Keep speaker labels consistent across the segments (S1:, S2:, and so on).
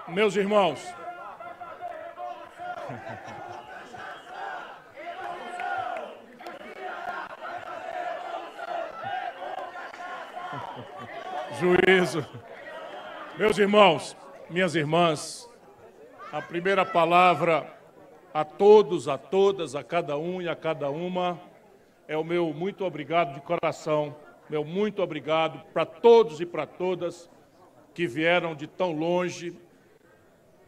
S1: Meus irmãos, juízo. Meus irmãos, minhas irmãs, a primeira palavra a todos, a todas, a cada um e a cada uma é o meu muito obrigado de coração, meu muito obrigado para todos e para todas que vieram de tão longe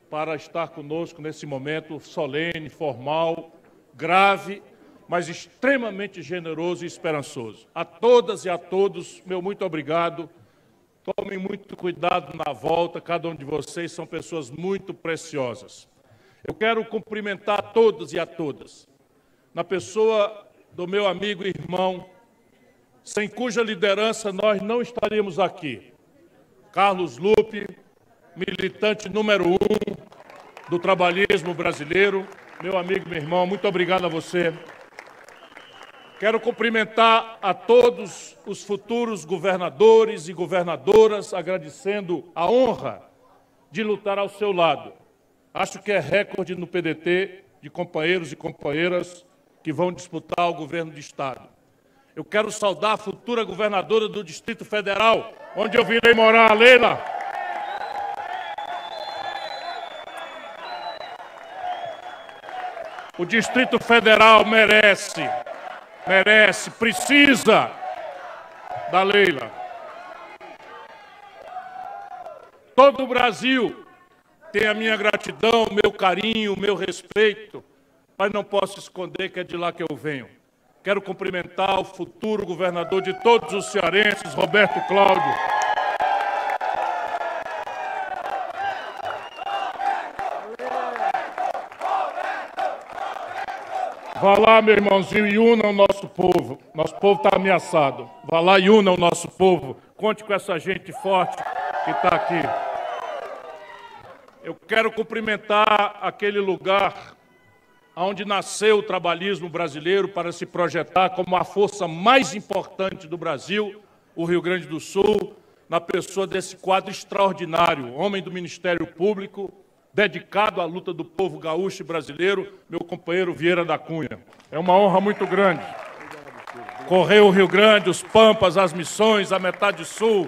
S1: para estar conosco nesse momento solene, formal, grave, mas extremamente generoso e esperançoso. A todas e a todos, meu muito obrigado. Tomem muito cuidado na volta, cada um de vocês são pessoas muito preciosas. Eu quero cumprimentar a todos e a todas, na pessoa do meu amigo e irmão, sem cuja liderança nós não estaríamos aqui. Carlos Lupe, militante número 1 do trabalhismo brasileiro, meu amigo e meu irmão, muito obrigado a você. Quero cumprimentar a todos os futuros governadores e governadoras, agradecendo a honra de lutar ao seu lado. Acho que é recorde no PDT de companheiros e companheiras que vão disputar o governo de Estado. Eu quero saudar a futura governadora do Distrito Federal, onde eu virei morar, a Leila. O Distrito Federal merece, precisa da Leila. Todo o Brasil tem a minha gratidão, o meu carinho, o meu respeito, mas não posso esconder que é de lá que eu venho. Quero cumprimentar o futuro governador de todos os cearenses, Roberto Cláudio. Vá lá, meu irmãozinho, e una o nosso povo. Nosso povo está ameaçado. Vá lá e una o nosso povo. Conte com essa gente forte que está aqui. Eu quero cumprimentar aquele lugar onde nasceu o trabalhismo brasileiro para se projetar como a força mais importante do Brasil, o Rio Grande do Sul, na pessoa desse quadro extraordinário, homem do Ministério Público, dedicado à luta do povo gaúcho e brasileiro, meu companheiro Vieira da Cunha. É uma honra muito grande. Correr o Rio Grande, os Pampas, as Missões, a metade sul,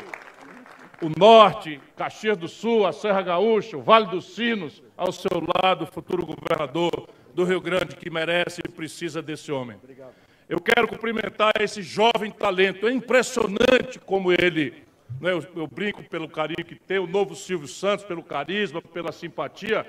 S1: o Norte, Caxias do Sul, a Serra Gaúcha, o Vale dos Sinos, ao seu lado, o futuro governador do Rio Grande, que merece e precisa desse homem. Eu quero cumprimentar esse jovem talento. É impressionante como ele, né, eu brinco pelo carinho que tem, o novo Silvio Santos, pelo carisma, pela simpatia,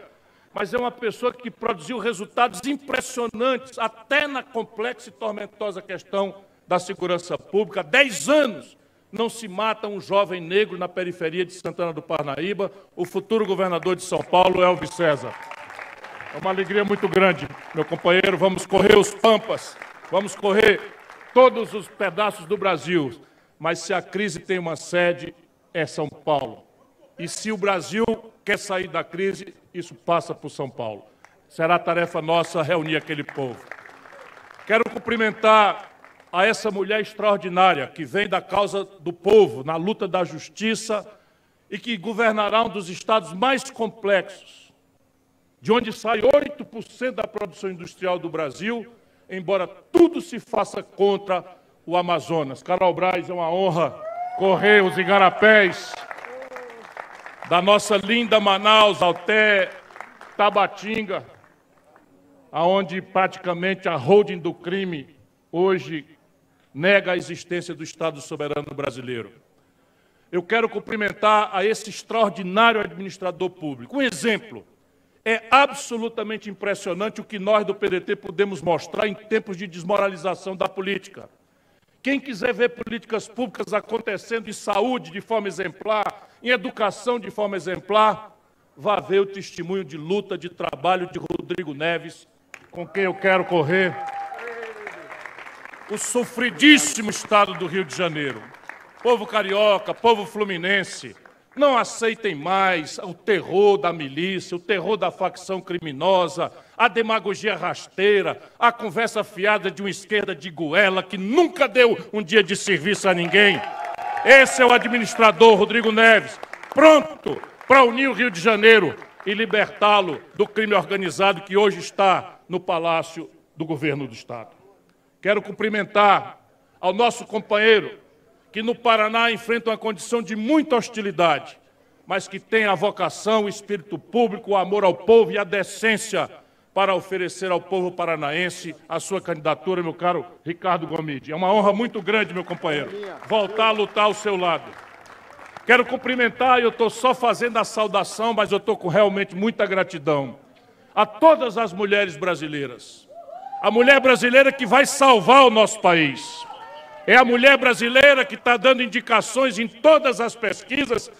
S1: mas é uma pessoa que produziu resultados impressionantes, até na complexa e tormentosa questão da segurança pública. 10 anos não se mata um jovem negro na periferia de Santana do Parnaíba, o futuro governador de São Paulo, Elvis César. É uma alegria muito grande, meu companheiro. Vamos correr os Pampas, vamos correr todos os pedaços do Brasil. Mas se a crise tem uma sede, é São Paulo. E se o Brasil quer sair da crise, isso passa por São Paulo. Será tarefa nossa reunir aquele povo. Quero cumprimentar a essa mulher extraordinária que vem da causa do povo, na luta da justiça e que governará um dos estados mais complexos, de onde sai 8% da produção industrial do Brasil, embora tudo se faça contra o Amazonas. Carol Braz, é uma honra correr os igarapés da nossa linda Manaus até Tabatinga, aonde praticamente a holding do crime hoje nega a existência do Estado soberano brasileiro. Eu quero cumprimentar a esse extraordinário administrador público. Um exemplo. É absolutamente impressionante o que nós do PDT podemos mostrar em tempos de desmoralização da política. Quem quiser ver políticas públicas acontecendo em saúde de forma exemplar, em educação de forma exemplar, vá ver o testemunho de luta, de trabalho de Rodrigo Neves, com quem eu quero correr. O sofridíssimo estado do Rio de Janeiro. Povo carioca, povo fluminense, não aceitem mais o terror da milícia, o terror da facção criminosa, a demagogia rasteira, a conversa fiada de uma esquerda de goela que nunca deu um dia de serviço a ninguém. Esse é o administrador Rodrigo Neves, pronto para unir o Rio de Janeiro e libertá-lo do crime organizado que hoje está no Palácio do Governo do Estado. Quero cumprimentar ao nosso companheiro que no Paraná enfrenta uma condição de muita hostilidade, mas que tem a vocação, o espírito público, o amor ao povo e a decência para oferecer ao povo paranaense a sua candidatura, meu caro Ricardo Gomide. É uma honra muito grande, meu companheiro, voltar a lutar ao seu lado. Quero cumprimentar, e eu estou só fazendo a saudação, mas eu estou com realmente muita gratidão a todas as mulheres brasileiras. A mulher brasileira que vai salvar o nosso país. É a mulher brasileira que está dando indicações em todas as pesquisas,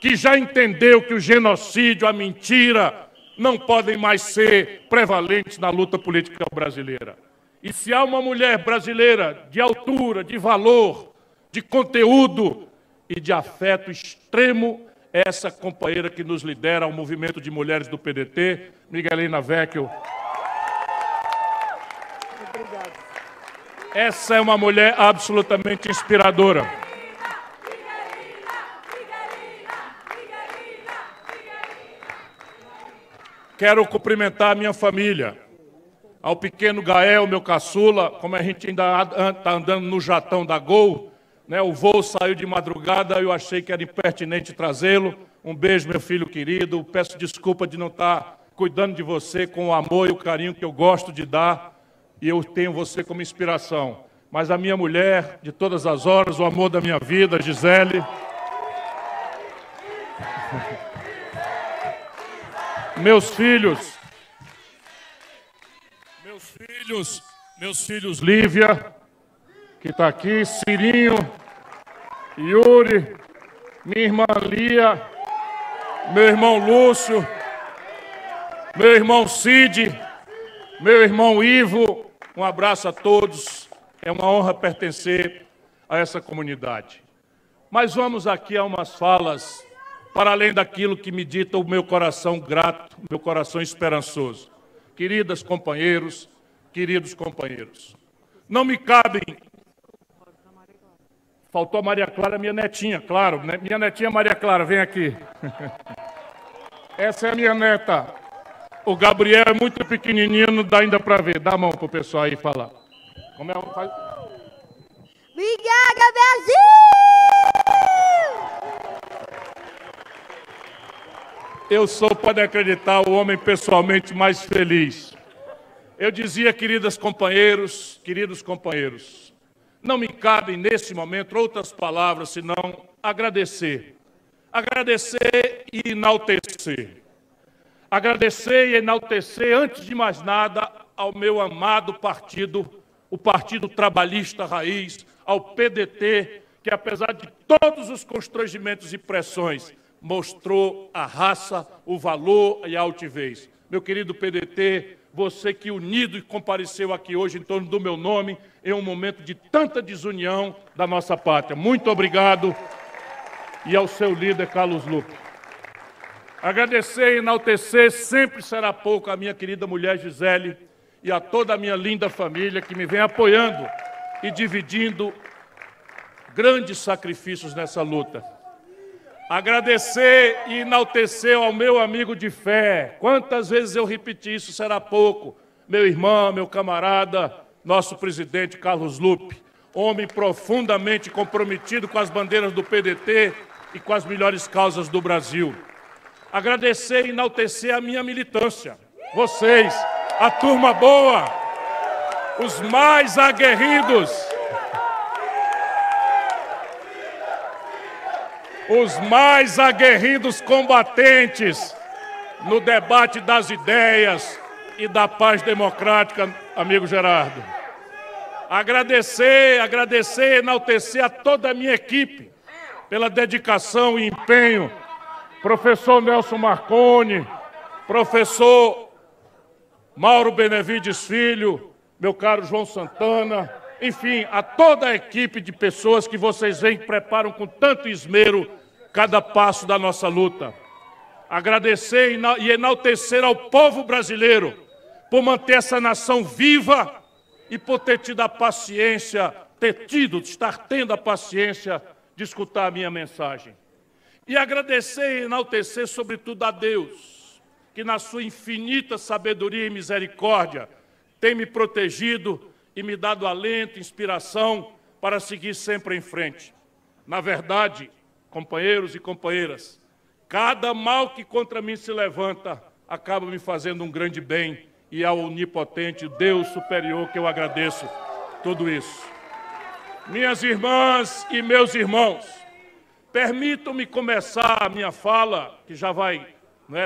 S1: que já entendeu que o genocídio, a mentira, não podem mais ser prevalentes na luta política brasileira. E se há uma mulher brasileira de altura, de valor, de conteúdo e de afeto extremo, é essa companheira que nos lidera ao movimento de mulheres do PDT, Miguelina Vecchio. Essa é uma mulher absolutamente inspiradora. Quero cumprimentar a minha família, ao pequeno Gael, meu caçula, como a gente ainda está andando no jatão da Gol, né? O voo saiu de madrugada, eu achei que era impertinente trazê-lo. Um beijo, meu filho querido, peço desculpa de não estar cuidando de você com o amor e o carinho que eu gosto de dar, e eu tenho você como inspiração. Mas a minha mulher, de todas as horas, o amor da minha vida, Gisele. Meus filhos, Lívia, que está aqui, Cirinho, Yuri, minha irmã Lia, meu irmão Lúcio, meu irmão Cid, meu irmão Ivo, um abraço a todos, é uma honra pertencer a essa comunidade. Mas vamos aqui a umas falas para além daquilo que me dita o meu coração grato, meu coração esperançoso. Queridas companheiros, queridos companheiros, não me cabem... Faltou a Maria Clara, minha netinha, claro, né? Minha netinha Maria Clara, vem aqui. Essa é a minha neta. O Gabriel é muito pequenininho, não dá ainda para ver. Dá a mão para o pessoal aí falar. Como é? Faz...
S2: Obrigada, Brasil!
S1: Eu sou, pode acreditar, o homem pessoalmente mais feliz. Eu dizia, queridos companheiros, não me cabem nesse momento outras palavras senão agradecer. Agradecer e enaltecer. Agradecer e enaltecer, antes de mais nada, ao meu amado partido, o Partido Trabalhista Raiz, ao PDT, que apesar de todos os constrangimentos e pressões, mostrou a raça, o valor e a altivez. Meu querido PDT, você que unido e compareceu aqui hoje em torno do meu nome, em um momento de tanta desunião da nossa pátria. Muito obrigado. E ao seu líder, Carlos Lupe. Agradecer e enaltecer sempre será pouco a minha querida mulher Gisele e a toda a minha linda família que me vem apoiando e dividindo grandes sacrifícios nessa luta. Agradecer e enaltecer ao meu amigo de fé. Quantas vezes eu repeti isso, será pouco. Meu irmão, meu camarada, nosso presidente Carlos Lupe, homem profundamente comprometido com as bandeiras do PDT e com as melhores causas do Brasil. Agradecer e enaltecer a minha militância. Vocês, a turma boa, os mais aguerridos, combatentes no debate das ideias e da paz democrática, amigo Gerardo. Agradecer e enaltecer a toda a minha equipe pela dedicação e empenho. Professor Nelson Marconi, professor Mauro Benevides Filho, meu caro João Santana, enfim, a toda a equipe de pessoas que vocês veem que preparam com tanto esmero cada passo da nossa luta. Agradecer e enaltecer ao povo brasileiro por manter essa nação viva e por ter tido a paciência, estar tendo a paciência de escutar a minha mensagem. E agradecer e enaltecer, sobretudo, a Deus, que na sua infinita sabedoria e misericórdia tem me protegido e me dado alento, inspiração para seguir sempre em frente. Na verdade, companheiros e companheiras, cada mal que contra mim se levanta acaba me fazendo um grande bem, e ao onipotente Deus superior que eu agradeço tudo isso. Minhas irmãs e meus irmãos, permitam-me começar a minha fala, que já vai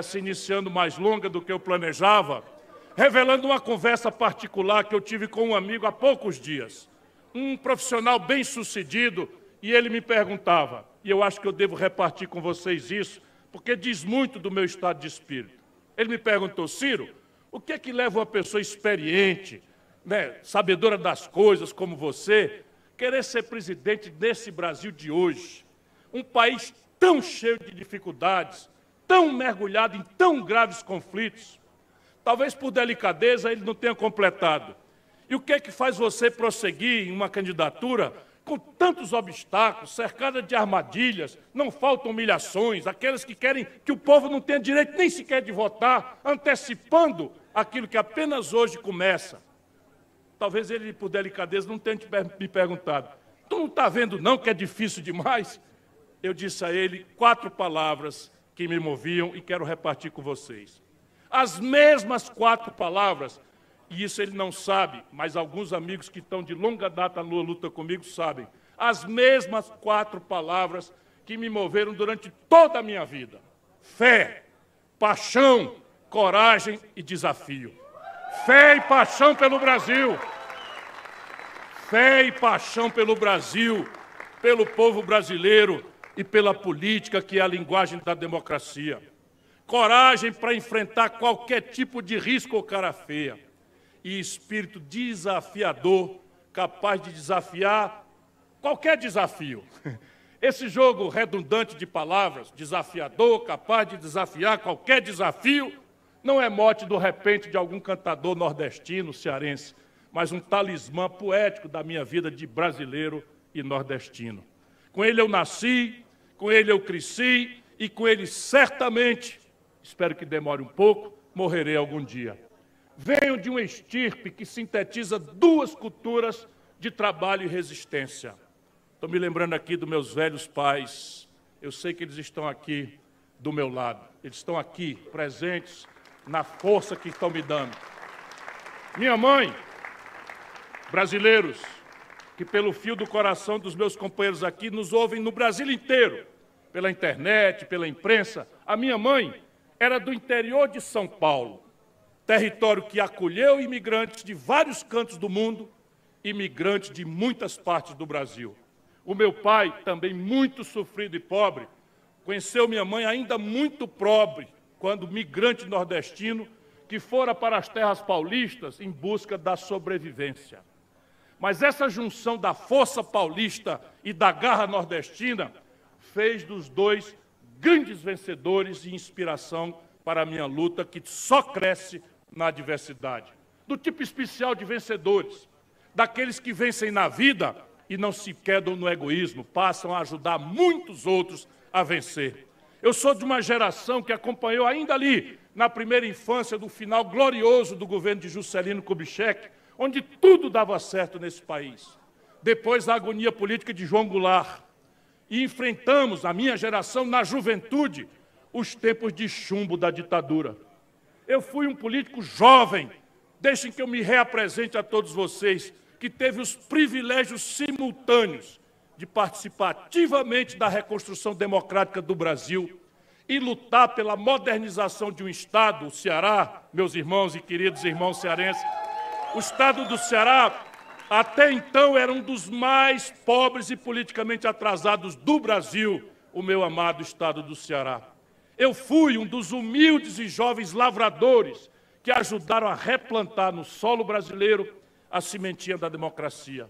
S1: se iniciando mais longa do que eu planejava, revelando uma conversa particular que eu tive com um amigo há poucos dias, um profissional bem-sucedido, e ele me perguntava, e eu acho que eu devo repartir com vocês isso, porque diz muito do meu estado de espírito. Ele me perguntou: Ciro, o que é que leva uma pessoa experiente, sabedora das coisas como você, querer ser presidente desse Brasil de hoje? Um país tão cheio de dificuldades, tão mergulhado em tão graves conflitos. Talvez por delicadeza ele não tenha completado. E o que é que faz você prosseguir em uma candidatura com tantos obstáculos, cercada de armadilhas? Não faltam humilhações, aqueles que querem que o povo não tenha direito nem sequer de votar, antecipando aquilo que apenas hoje começa. Talvez ele, por delicadeza, não tenha me perguntado: tu não está vendo não que é difícil demais? Eu disse a ele 4 palavras que me moviam e quero repartir com vocês. As mesmas 4 palavras, e isso ele não sabe, mas alguns amigos que estão de longa data na luta comigo sabem. As mesmas 4 palavras que me moveram durante toda a minha vida: fé, paixão, coragem e desafio. Fé e paixão pelo Brasil. Fé e paixão pelo Brasil, pelo povo brasileiro e pela política, que é a linguagem da democracia. Coragem para enfrentar qualquer tipo de risco ou cara feia. E espírito desafiador, capaz de desafiar qualquer desafio. Esse jogo redundante de palavras, desafiador, capaz de desafiar qualquer desafio, não é mote do repente de algum cantador nordestino, cearense, mas um talismã poético da minha vida de brasileiro e nordestino. Com ele eu nasci, com ele eu cresci e com ele certamente, espero que demore um pouco, morrerei algum dia. Venho de uma estirpe que sintetiza 2 culturas de trabalho e resistência. Estou me lembrando aqui dos meus velhos pais. Eu sei que eles estão aqui do meu lado. Eles estão aqui, presentes, na força que estão me dando. Minha mãe, brasileiros, que pelo fio do coração dos meus companheiros aqui nos ouvem no Brasil inteiro, pela internet, pela imprensa. A minha mãe era do interior de São Paulo, território que acolheu imigrantes de vários cantos do mundo, imigrantes de muitas partes do Brasil. O meu pai, também muito sofrido e pobre, conheceu minha mãe ainda muito pobre, quando migrante nordestino, que fora para as terras paulistas em busca da sobrevivência. Mas essa junção da força paulista e da garra nordestina fez dos 2 grandes vencedores e inspiração para a minha luta, que só cresce na adversidade. Do tipo especial de vencedores, daqueles que vencem na vida e não se quedam no egoísmo, passam a ajudar muitos outros a vencer. Eu sou de uma geração que acompanhou ainda ali, na primeira infância do final glorioso do governo de Juscelino Kubitschek, onde tudo dava certo nesse país. Depois a agonia política de João Goulart. E enfrentamos, a minha geração, na juventude, os tempos de chumbo da ditadura. Eu fui um político jovem, deixem que eu me reapresente a todos vocês, que teve os privilégios simultâneos de participar ativamente da reconstrução democrática do Brasil e lutar pela modernização de um Estado, o Ceará, meus irmãos e queridos irmãos cearenses. O Estado do Ceará, até então, era um dos mais pobres e politicamente atrasados do Brasil, o meu amado Estado do Ceará. Eu fui um dos humildes e jovens lavradores que ajudaram a replantar no solo brasileiro a sementinha da democracia.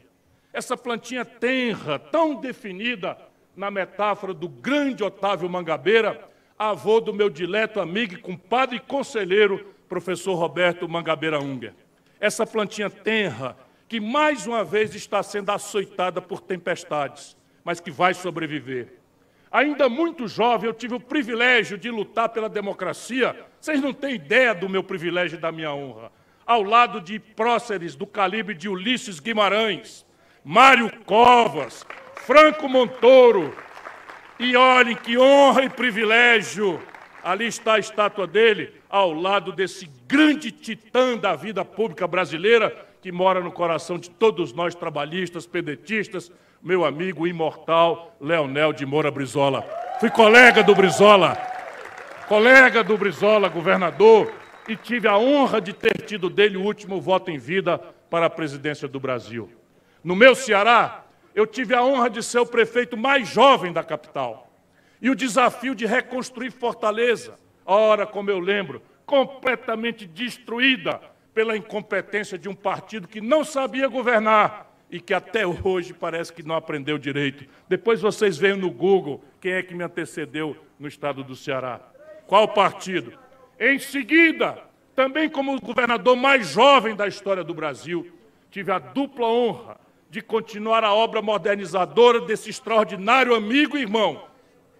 S1: Essa plantinha tenra, tão definida na metáfora do grande Otávio Mangabeira, avô do meu dileto amigo e compadre e conselheiro, professor Roberto Mangabeira Unger. Essa plantinha tenra, que mais uma vez está sendo açoitada por tempestades, mas que vai sobreviver. Ainda muito jovem, eu tive o privilégio de lutar pela democracia. Vocês não têm ideia do meu privilégio e da minha honra. Ao lado de próceres do calibre de Ulisses Guimarães, Mário Covas, Franco Montoro. E olhem que honra e privilégio. Ali está a estátua dele, ao lado desse grande titã da vida pública brasileira, que mora no coração de todos nós trabalhistas, pedetistas, meu amigo imortal Leonel de Moura Brizola. Fui colega do Brizola, governador, e tive a honra de ter tido dele o último voto em vida para a presidência do Brasil. No meu Ceará, eu tive a honra de ser o prefeito mais jovem da capital. E o desafio de reconstruir Fortaleza, ora, como eu lembro, completamente destruída pela incompetência de um partido que não sabia governar e que até hoje parece que não aprendeu direito. Depois vocês veem no Google quem é que me antecedeu no estado do Ceará. Qual partido? Em seguida, também como o governador mais jovem da história do Brasil, tive a dupla honra de continuar a obra modernizadora desse extraordinário amigo e irmão,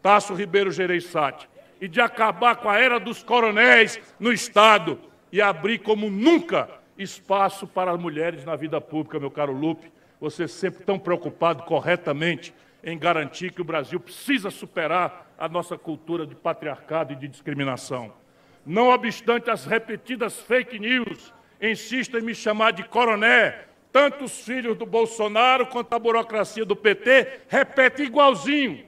S1: Tasso Ribeiro Gereissati, e de acabar com a era dos coronéis no Estado e abrir como nunca espaço para as mulheres na vida pública, meu caro Lupe. Você sempre tão preocupado corretamente em garantir que o Brasil precisa superar a nossa cultura de patriarcado e de discriminação. Não obstante as repetidas fake news, insistem em me chamar de coroné. Tanto os filhos do Bolsonaro quanto a burocracia do PT repetem igualzinho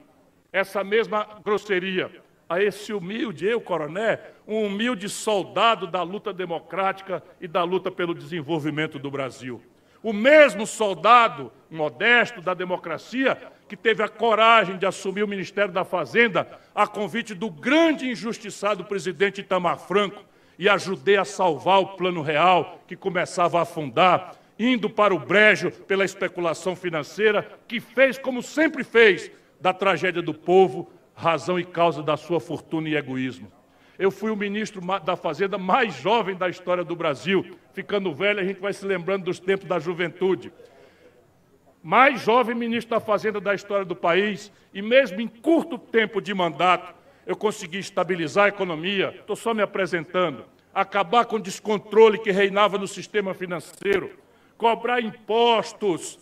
S1: essa mesma grosseria. A esse humilde, coroné, um humilde soldado da luta democrática e da luta pelo desenvolvimento do Brasil. O mesmo soldado modesto da democracia que teve a coragem de assumir o Ministério da Fazenda a convite do grande e injustiçado presidente Itamar Franco e ajudei a salvar o Plano Real, que começava a afundar, indo para o brejo pela especulação financeira, que fez, como sempre fez, da tragédia do povo, razão e causa da sua fortuna e egoísmo. Eu fui o ministro da Fazenda mais jovem da história do Brasil. Ficando velho, a gente vai se lembrando dos tempos da juventude. Mais jovem ministro da Fazenda da história do país, e mesmo em curto tempo de mandato, eu consegui estabilizar a economia, estou só me apresentando, acabar com o descontrole que reinava no sistema financeiro, cobrar impostos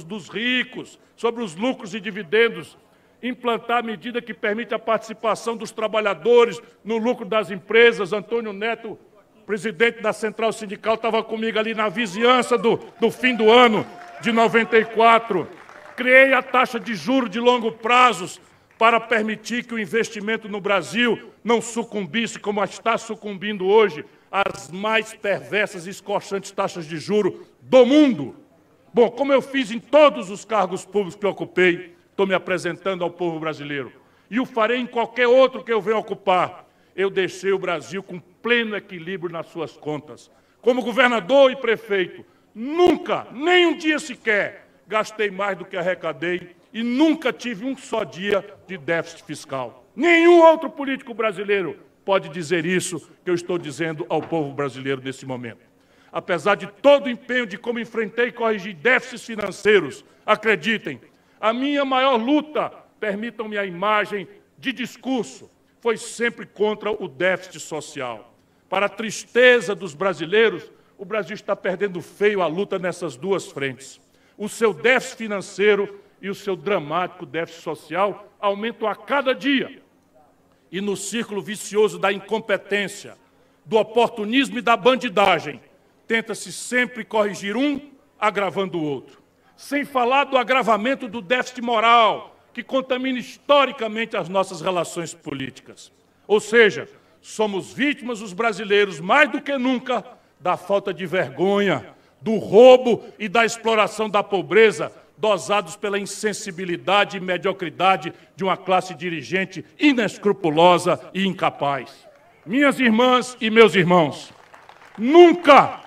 S1: dos ricos sobre os lucros e dividendos, implantar a medida que permite a participação dos trabalhadores no lucro das empresas. Antônio Neto, presidente da Central Sindical, estava comigo ali na vizinhança do fim do ano de 94. Criei a taxa de juros de longo prazo para permitir que o investimento no Brasil não sucumbisse, como está sucumbindo hoje, às mais perversas e escorchantes taxas de juros do mundo. Bom, como eu fiz em todos os cargos públicos que eu ocupei, estou me apresentando ao povo brasileiro. E o farei em qualquer outro que eu venha ocupar. Eu deixei o Brasil com pleno equilíbrio nas suas contas. Como governador e prefeito, nunca, nem um dia sequer, gastei mais do que arrecadei e nunca tive um só dia de déficit fiscal. Nenhum outro político brasileiro pode dizer isso que eu estou dizendo ao povo brasileiro nesse momento. Apesar de todo o empenho de como enfrentei e corrigi déficits financeiros, acreditem, a minha maior luta, permitam-me a imagem de discurso, foi sempre contra o déficit social. Para a tristeza dos brasileiros, o Brasil está perdendo feio a luta nessas duas frentes. O seu déficit financeiro e o seu dramático déficit social aumentam a cada dia. E no círculo vicioso da incompetência, do oportunismo e da bandidagem, tenta-se sempre corrigir um, agravando o outro. Sem falar do agravamento do déficit moral, que contamina historicamente as nossas relações políticas. Ou seja, somos vítimas, os brasileiros, mais do que nunca, da falta de vergonha, do roubo e da exploração da pobreza, dosados pela insensibilidade e mediocridade de uma classe dirigente inescrupulosa e incapaz. Minhas irmãs e meus irmãos, nunca,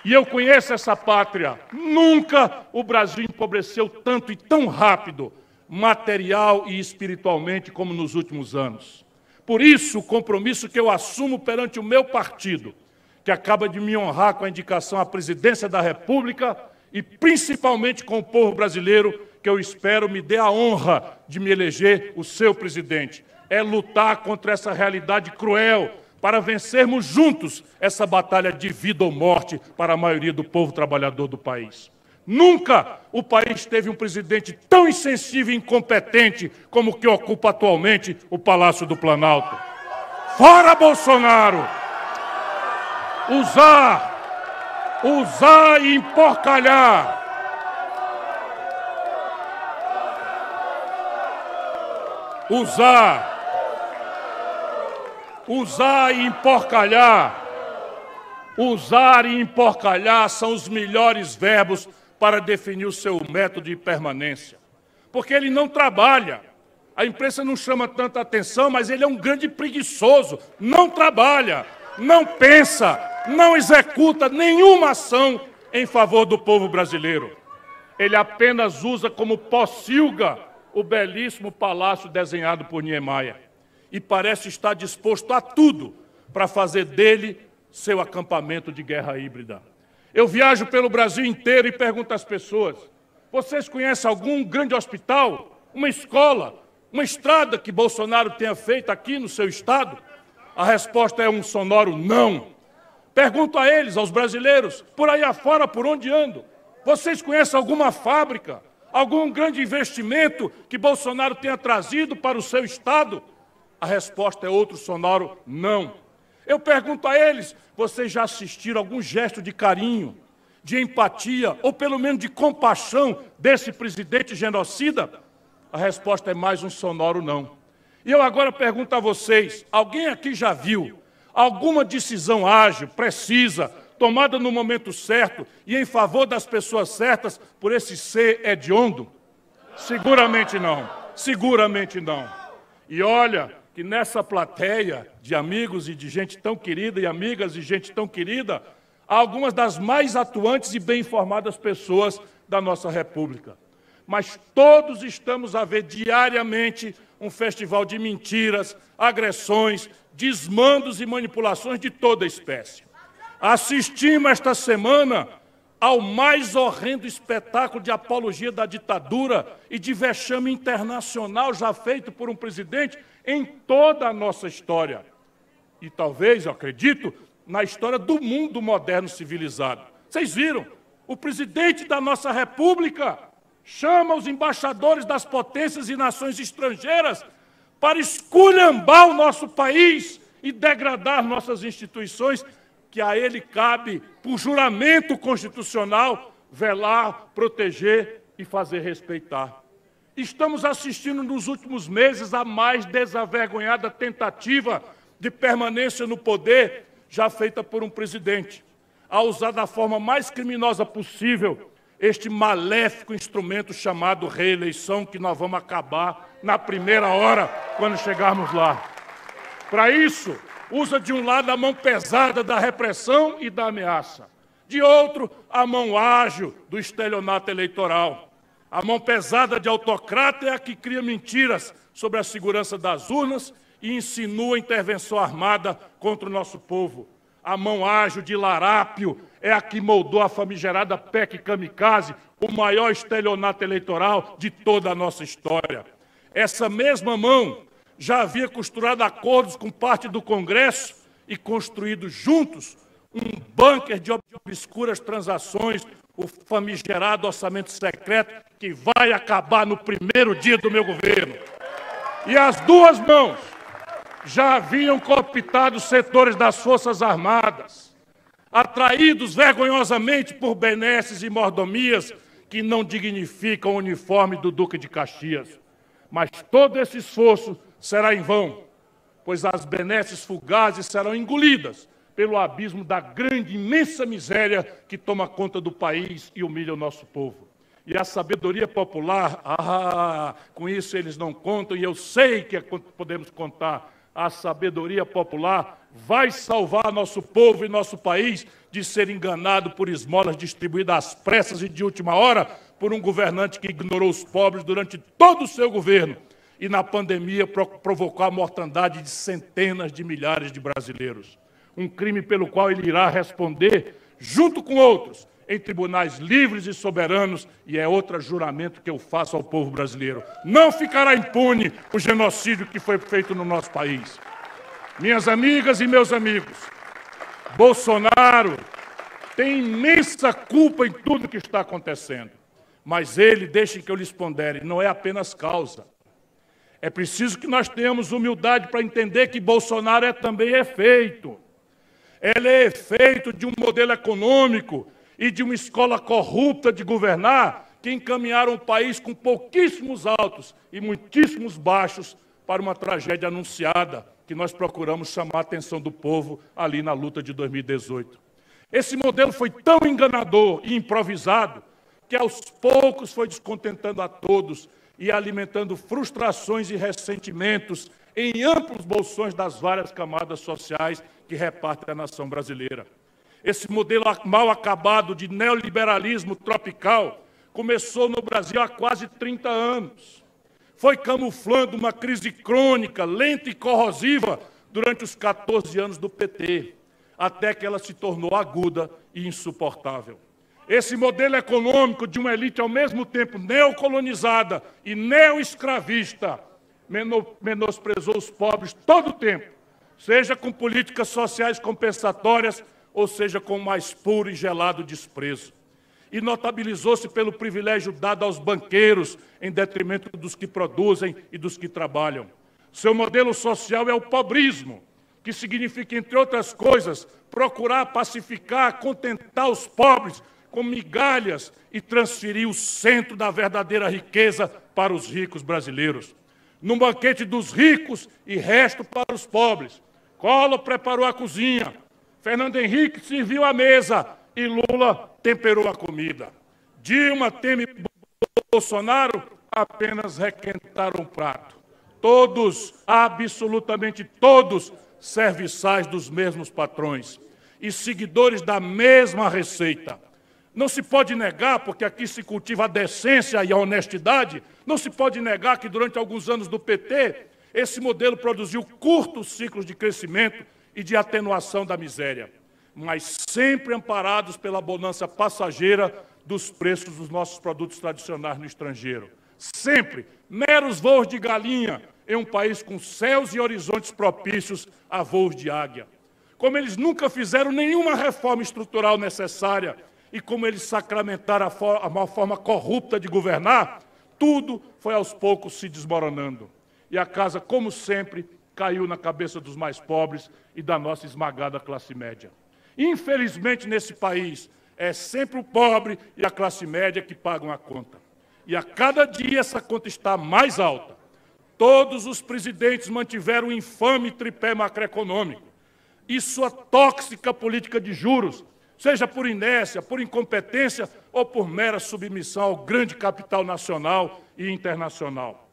S1: e eu conheço essa pátria, nunca o Brasil empobreceu tanto e tão rápido, material e espiritualmente, como nos últimos anos. Por isso, o compromisso que eu assumo perante o meu partido, que acaba de me honrar com a indicação à presidência da República e principalmente com o povo brasileiro, que eu espero me dê a honra de me eleger o seu presidente. É lutar contra essa realidade cruel, para vencermos juntos essa batalha de vida ou morte para a maioria do povo trabalhador do país. Nunca o país teve um presidente tão insensível e incompetente como o que ocupa atualmente o Palácio do Planalto. Fora Bolsonaro! Usar e emporcalhar. Usar e emporcalhar. Usar e emporcalhar são os melhores verbos para definir o seu método de permanência. Porque ele não trabalha. A imprensa não chama tanta atenção, mas ele é um grande preguiçoso. Não trabalha, não pensa, não executa nenhuma ação em favor do povo brasileiro. Ele apenas usa como pocilga o belíssimo palácio desenhado por Niemeyer. E parece estar disposto a tudo para fazer dele seu acampamento de guerra híbrida. Eu viajo pelo Brasil inteiro e pergunto às pessoas: vocês conhecem algum grande hospital, uma escola, uma estrada que Bolsonaro tenha feito aqui no seu estado? A resposta é um sonoro não. Pergunto a eles, aos brasileiros, por aí afora, por onde ando: vocês conhecem alguma fábrica, algum grande investimento que Bolsonaro tenha trazido para o seu estado? A resposta é outro sonoro não. Eu pergunto a eles: vocês já assistiram algum gesto de carinho, de empatia, ou pelo menos de compaixão desse presidente genocida? A resposta é mais um sonoro não. E eu agora pergunto a vocês: alguém aqui já viu alguma decisão ágil, precisa, tomada no momento certo e em favor das pessoas certas por esse ser hediondo? Seguramente não. Seguramente não. E olha que nessa plateia de amigos e de gente tão querida, e amigas e gente tão querida, há algumas das mais atuantes e bem informadas pessoas da nossa República. Mas todos estamos a ver diariamente um festival de mentiras, agressões, desmandos e manipulações de toda espécie. Assistimos esta semana ao mais horrendo espetáculo de apologia da ditadura e de vexame internacional já feito por um presidente em toda a nossa história. E talvez, eu acredito, na história do mundo moderno civilizado. Vocês viram? O presidente da nossa República chama os embaixadores das potências e nações estrangeiras para esculhambar o nosso país e degradar nossas instituições, que a ele cabe, por juramento constitucional, velar, proteger e fazer respeitar. Estamos assistindo nos últimos meses a mais desavergonhada tentativa de permanência no poder já feita por um presidente, a usar da forma mais criminosa possível este maléfico instrumento chamado reeleição, que nós vamos acabar na primeira hora, quando chegarmos lá. Para isso, usa de um lado a mão pesada da repressão e da ameaça, de outro, a mão ágil do estelionato eleitoral. A mão pesada de autocrata é a que cria mentiras sobre a segurança das urnas e insinua intervenção armada contra o nosso povo. A mão ágil de larápio é a que moldou a famigerada PEC Kamikaze, o maior estelionato eleitoral de toda a nossa história. Essa mesma mão já havia costurado acordos com parte do Congresso e construído juntos um bunker de obscuras transações, o famigerado orçamento secreto, que vai acabar no primeiro dia do meu governo. E as duas mãos já haviam cooptado os setores das Forças Armadas, atraídos vergonhosamente por benesses e mordomias que não dignificam o uniforme do Duque de Caxias. Mas todo esse esforço será em vão, pois as benesses fugazes serão engolidas pelo abismo da grande, imensa miséria que toma conta do país e humilha o nosso povo. E a sabedoria popular, com isso eles não contam, e eu sei que podemos contar. A sabedoria popular vai salvar nosso povo e nosso país de ser enganado por esmolas distribuídas às pressas e de última hora por um governante que ignorou os pobres durante todo o seu governo e na pandemia provocou a mortandade de centenas de milhares de brasileiros. Um crime pelo qual ele irá responder, junto com outros, em tribunais livres e soberanos, e é outro juramento que eu faço ao povo brasileiro. Não ficará impune o genocídio que foi feito no nosso país. Minhas amigas e meus amigos, Bolsonaro tem imensa culpa em tudo que está acontecendo, mas ele, deixem que eu lhes pondere, não é apenas causa. É preciso que nós tenhamos humildade para entender que Bolsonaro é também efeito. Ele é efeito de um modelo econômico e de uma escola corrupta de governar que encaminharam o país com pouquíssimos altos e muitíssimos baixos para uma tragédia anunciada que nós procuramos chamar a atenção do povo ali na luta de 2018. Esse modelo foi tão enganador e improvisado que aos poucos foi descontentando a todos e alimentando frustrações e ressentimentos em amplos bolsões das várias camadas sociais que repartem a nação brasileira. Esse modelo mal acabado de neoliberalismo tropical começou no Brasil há quase 30 anos. Foi camuflando uma crise crônica, lenta e corrosiva durante os 14 anos do PT, até que ela se tornou aguda e insuportável. Esse modelo econômico de uma elite ao mesmo tempo neocolonizada e neoescravista menosprezou os pobres todo o tempo, seja com políticas sociais compensatórias, ou seja com o mais puro e gelado desprezo. E notabilizou-se pelo privilégio dado aos banqueiros, em detrimento dos que produzem e dos que trabalham. Seu modelo social é o pobrismo, que significa, entre outras coisas, procurar pacificar, contentar os pobres com migalhas e transferir o centro da verdadeira riqueza para os ricos brasileiros. Num banquete dos ricos e resto para os pobres. Collor preparou a cozinha, Fernando Henrique serviu a mesa e Lula temperou a comida. Dilma, Temer e Bolsonaro apenas requentaram o prato. Todos, absolutamente todos, serviçais dos mesmos patrões e seguidores da mesma receita. Não se pode negar, porque aqui se cultiva a decência e a honestidade, não se pode negar que durante alguns anos do PT, esse modelo produziu curtos ciclos de crescimento e de atenuação da miséria, mas sempre amparados pela bonança passageira dos preços dos nossos produtos tradicionais no estrangeiro. Sempre meros voos de galinha em um país com céus e horizontes propícios a voos de águia. Como eles nunca fizeram nenhuma reforma estrutural necessária e como eles sacramentaram uma forma corrupta de governar, tudo foi aos poucos se desmoronando. E a casa, como sempre, caiu na cabeça dos mais pobres e da nossa esmagada classe média. Infelizmente, nesse país, é sempre o pobre e a classe média que pagam a conta. E a cada dia essa conta está mais alta. Todos os presidentes mantiveram o infame tripé macroeconômico e sua tóxica política de juros, seja por inércia, por incompetência ou por mera submissão ao grande capital nacional e internacional.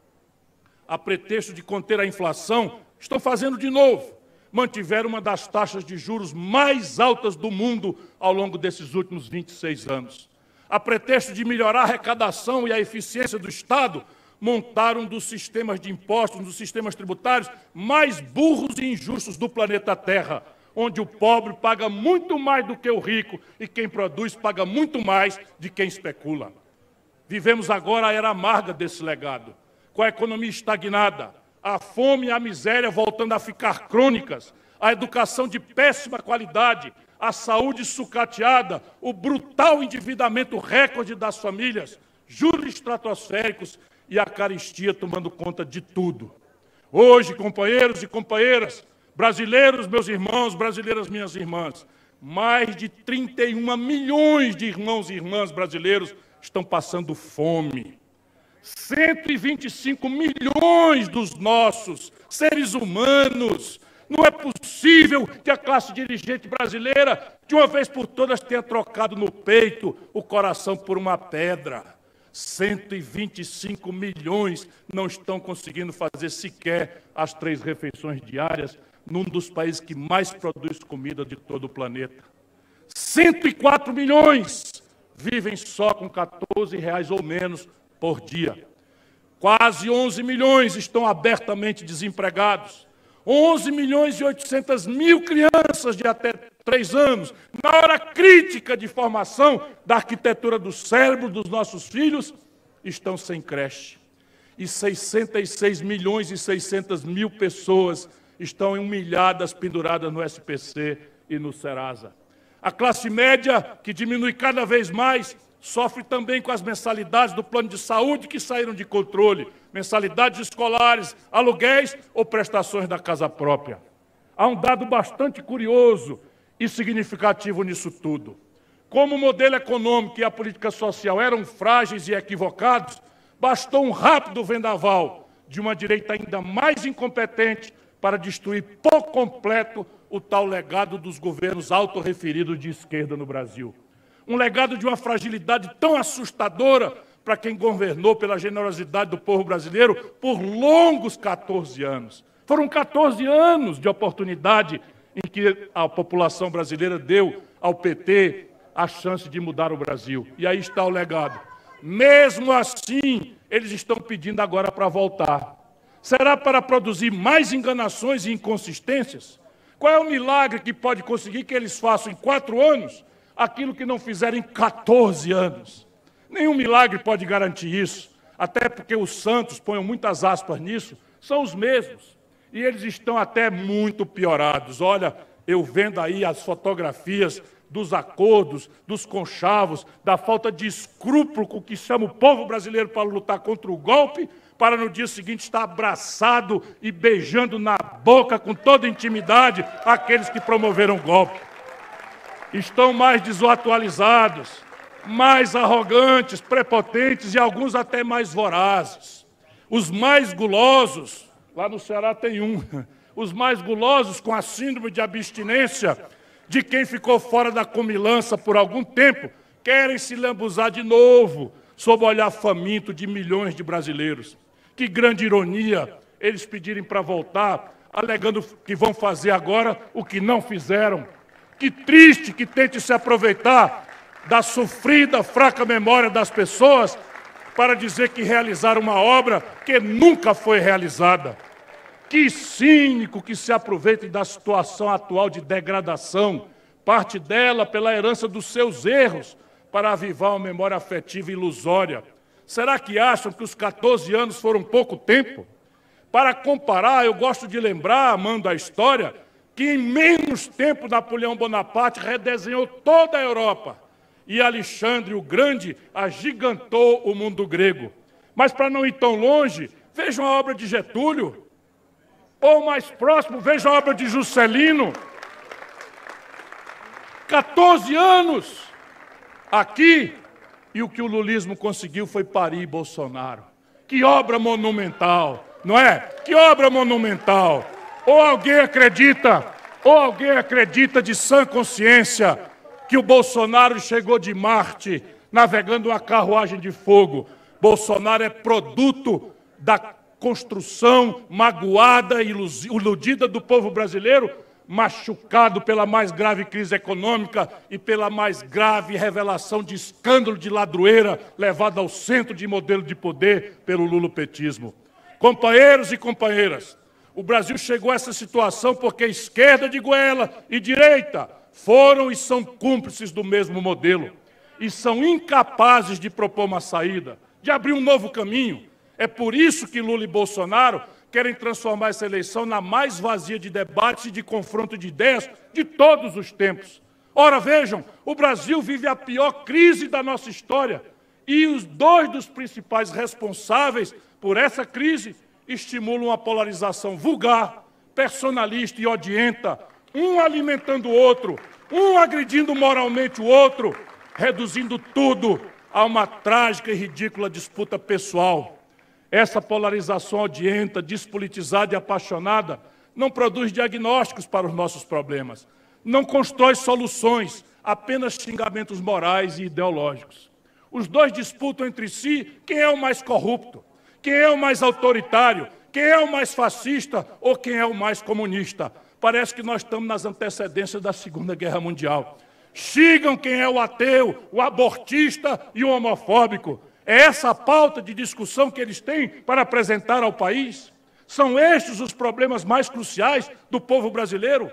S1: A pretexto de conter a inflação, estão fazendo de novo. Mantiveram uma das taxas de juros mais altas do mundo ao longo desses últimos 26 anos. A pretexto de melhorar a arrecadação e a eficiência do Estado, montaram um dos sistemas de impostos, um dos sistemas tributários mais burros e injustos do planeta Terra, onde o pobre paga muito mais do que o rico e quem produz paga muito mais de quem especula. Vivemos agora a era amarga desse legado, com a economia estagnada, a fome e a miséria voltando a ficar crônicas, a educação de péssima qualidade, a saúde sucateada, o brutal endividamento recorde das famílias, juros estratosféricos e a carestia tomando conta de tudo. Hoje, companheiros e companheiras, brasileiros, meus irmãos, brasileiras, minhas irmãs, mais de 31 milhões de irmãos e irmãs brasileiros estão passando fome. 125 milhões dos nossos seres humanos. Não é possível que a classe dirigente brasileira, de uma vez por todas, tenha trocado no peito o coração por uma pedra. 125 milhões não estão conseguindo fazer sequer as 3 refeições diárias num dos países que mais produz comida de todo o planeta. 104 milhões vivem só com R$14 ou menos por dia. Quase 11 milhões estão abertamente desempregados. 11.800.000 crianças de até 3 anos, na hora crítica de formação da arquitetura do cérebro dos nossos filhos, estão sem creche. E 66.600.000 pessoas estão humilhadas, penduradas no SPC e no Serasa. A classe média, que diminui cada vez mais, sofre também com as mensalidades do plano de saúde que saíram de controle, mensalidades escolares, aluguéis ou prestações da casa própria. Há um dado bastante curioso e significativo nisso tudo. Como o modelo econômico e a política social eram frágeis e equivocados, bastou um rápido vendaval de uma direita ainda mais incompetente para destruir por completo o tal legado dos governos autorreferidos de esquerda no Brasil. Um legado de uma fragilidade tão assustadora para quem governou pela generosidade do povo brasileiro por longos 14 anos. Foram 14 anos de oportunidade em que a população brasileira deu ao PT a chance de mudar o Brasil. E aí está o legado. Mesmo assim, eles estão pedindo agora para voltar. Será para produzir mais enganações e inconsistências? Qual é o milagre que pode conseguir que eles façam em 4 anos aquilo que não fizeram em 14 anos? Nenhum milagre pode garantir isso, até porque os santos, ponham muitas aspas nisso, são os mesmos. E eles estão até muito piorados. Olha, eu vendo aí as fotografias dos acordos, dos conchavos, da falta de escrúpulo com que chama o povo brasileiro para lutar contra o golpe, para no dia seguinte estar abraçado e beijando na boca com toda intimidade aqueles que promoveram o golpe. Estão mais desatualizados, mais arrogantes, prepotentes e alguns até mais vorazes. Os mais gulosos, lá no Ceará tem um, os mais gulosos com a síndrome de abstinência de quem ficou fora da comilança por algum tempo, querem se lambuzar de novo sob o olhar faminto de milhões de brasileiros. Que grande ironia eles pedirem para voltar, alegando que vão fazer agora o que não fizeram. Que triste que tente se aproveitar da sofrida, fraca memória das pessoas para dizer que realizaram uma obra que nunca foi realizada. Que cínico que se aproveite da situação atual de degradação, parte dela pela herança dos seus erros, para avivar uma memória afetiva ilusória. Será que acham que os 14 anos foram pouco tempo? Para comparar, eu gosto de lembrar, amando a história, que em menos tempo Napoleão Bonaparte redesenhou toda a Europa e Alexandre o Grande agigantou o mundo grego. Mas para não ir tão longe, vejam a obra de Getúlio, ou mais próximo, vejam a obra de Juscelino. 14 anos aqui, e o que o lulismo conseguiu foi parir Bolsonaro. Que obra monumental, não é? Que obra monumental. Ou alguém acredita de sã consciência que o Bolsonaro chegou de Marte navegando uma carruagem de fogo. Bolsonaro é produto da construção magoada e iludida do povo brasileiro, machucado pela mais grave crise econômica e pela mais grave revelação de escândalo de ladroeira levado ao centro de modelo de poder pelo lulopetismo. Companheiros e companheiras, o Brasil chegou a essa situação porque esquerda de goela e direita foram e são cúmplices do mesmo modelo e são incapazes de propor uma saída, de abrir um novo caminho. É por isso que Lula e Bolsonaro querem transformar essa eleição na mais vazia de debates e de confronto de ideias de todos os tempos. Ora, vejam, o Brasil vive a pior crise da nossa história e os 2 dos principais responsáveis por essa crise estimulam a polarização vulgar, personalista e odienta, um alimentando o outro, um agredindo moralmente o outro, reduzindo tudo a uma trágica e ridícula disputa pessoal. Essa polarização odienta, despolitizada e apaixonada não produz diagnósticos para os nossos problemas, não constrói soluções, apenas xingamentos morais e ideológicos. Os 2 disputam entre si quem é o mais corrupto, quem é o mais autoritário, quem é o mais fascista ou quem é o mais comunista. Parece que nós estamos nas antecedências da Segunda Guerra Mundial. Xingam quem é o ateu, o abortista e o homofóbico. É essa a pauta de discussão que eles têm para apresentar ao país? São estes os problemas mais cruciais do povo brasileiro?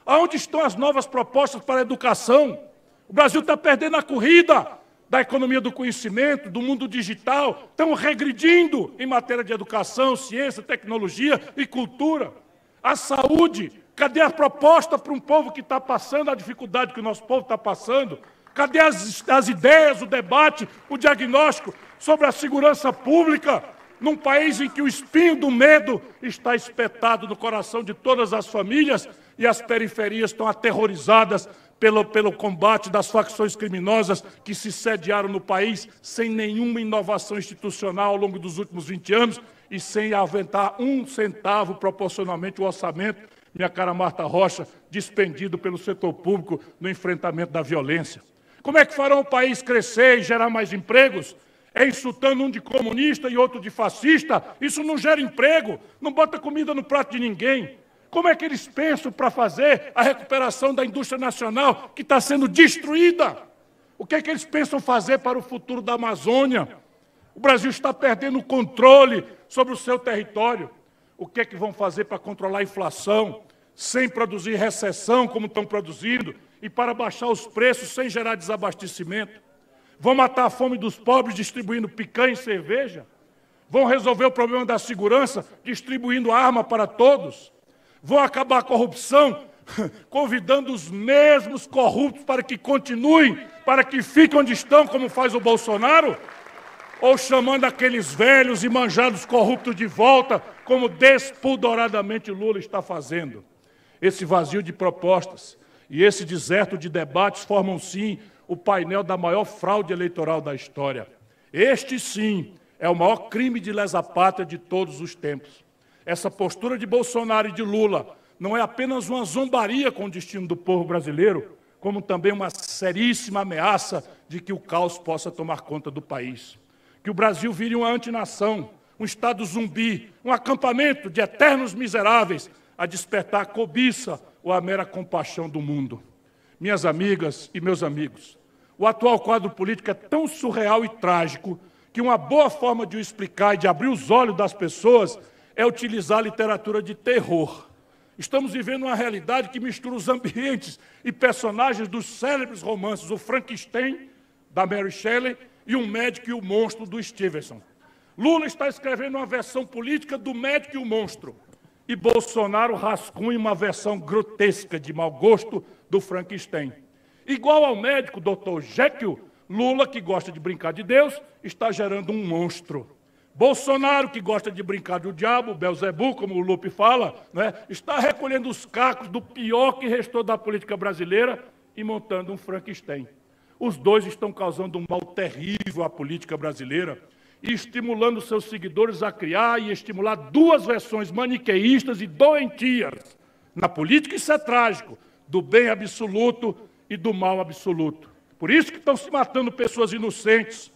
S1: Aonde estão as novas propostas para a educação? O Brasil está perdendo a corrida da economia do conhecimento, do mundo digital, estão regredindo em matéria de educação, ciência, tecnologia e cultura. A saúde, cadê a proposta para um povo que está passando a dificuldade que o nosso povo está passando? Cadê as ideias, o debate, o diagnóstico sobre a segurança pública, num país em que o espinho do medo está espetado no coração de todas as famílias e as periferias estão aterrorizadas pelo combate das facções criminosas que se sediaram no país sem nenhuma inovação institucional ao longo dos últimos 20 anos e sem aventar um centavo proporcionalmente o orçamento, minha cara Marta Rocha, dispendido pelo setor público no enfrentamento da violência. Como é que farão o país crescer e gerar mais empregos? É insultando um de comunista e outro de fascista? Isso não gera emprego, não bota comida no prato de ninguém. Como é que eles pensam para fazer a recuperação da indústria nacional que está sendo destruída? O que é que eles pensam fazer para o futuro da Amazônia? O Brasil está perdendo o controle sobre o seu território. O que é que vão fazer para controlar a inflação, sem produzir recessão, como estão produzindo, e para baixar os preços sem gerar desabastecimento? Vão matar a fome dos pobres distribuindo picanha e cerveja? Vão resolver o problema da segurança distribuindo arma para todos? Vão acabar a corrupção convidando os mesmos corruptos para que continuem, para que fiquem onde estão, como faz o Bolsonaro? Ou chamando aqueles velhos e manjados corruptos de volta, como despudoradamente Lula está fazendo? Esse vazio de propostas e esse deserto de debates formam, sim, o painel da maior fraude eleitoral da história. Este, sim, é o maior crime de lesa-pátria de todos os tempos. Essa postura de Bolsonaro e de Lula não é apenas uma zombaria com o destino do povo brasileiro, como também uma seríssima ameaça de que o caos possa tomar conta do país. Que o Brasil vire uma antinação, um estado zumbi, um acampamento de eternos miseráveis a despertar a cobiça ou a mera compaixão do mundo. Minhas amigas e meus amigos, o atual quadro político é tão surreal e trágico que uma boa forma de o explicar e de abrir os olhos das pessoas é utilizar a literatura de terror. Estamos vivendo uma realidade que mistura os ambientes e personagens dos célebres romances O Frankenstein, da Mary Shelley, e O Médico e o Monstro, do Stevenson. Lula está escrevendo uma versão política do Médico e o Monstro, e Bolsonaro rascunha uma versão grotesca de mau gosto do Frankenstein. Igual ao médico Dr. Jekyll, Lula, que gosta de brincar de Deus, está gerando um monstro. Bolsonaro, que gosta de brincar do diabo, Belzebu, como o Lupe fala, né, está recolhendo os cacos do pior que restou da política brasileira e montando um Frankenstein. Os dois estão causando um mal terrível à política brasileira e estimulando seus seguidores a criar e estimular duas versões maniqueístas e doentias na política. Isso é trágico, do bem absoluto e do mal absoluto. Por isso que estão se matando pessoas inocentes.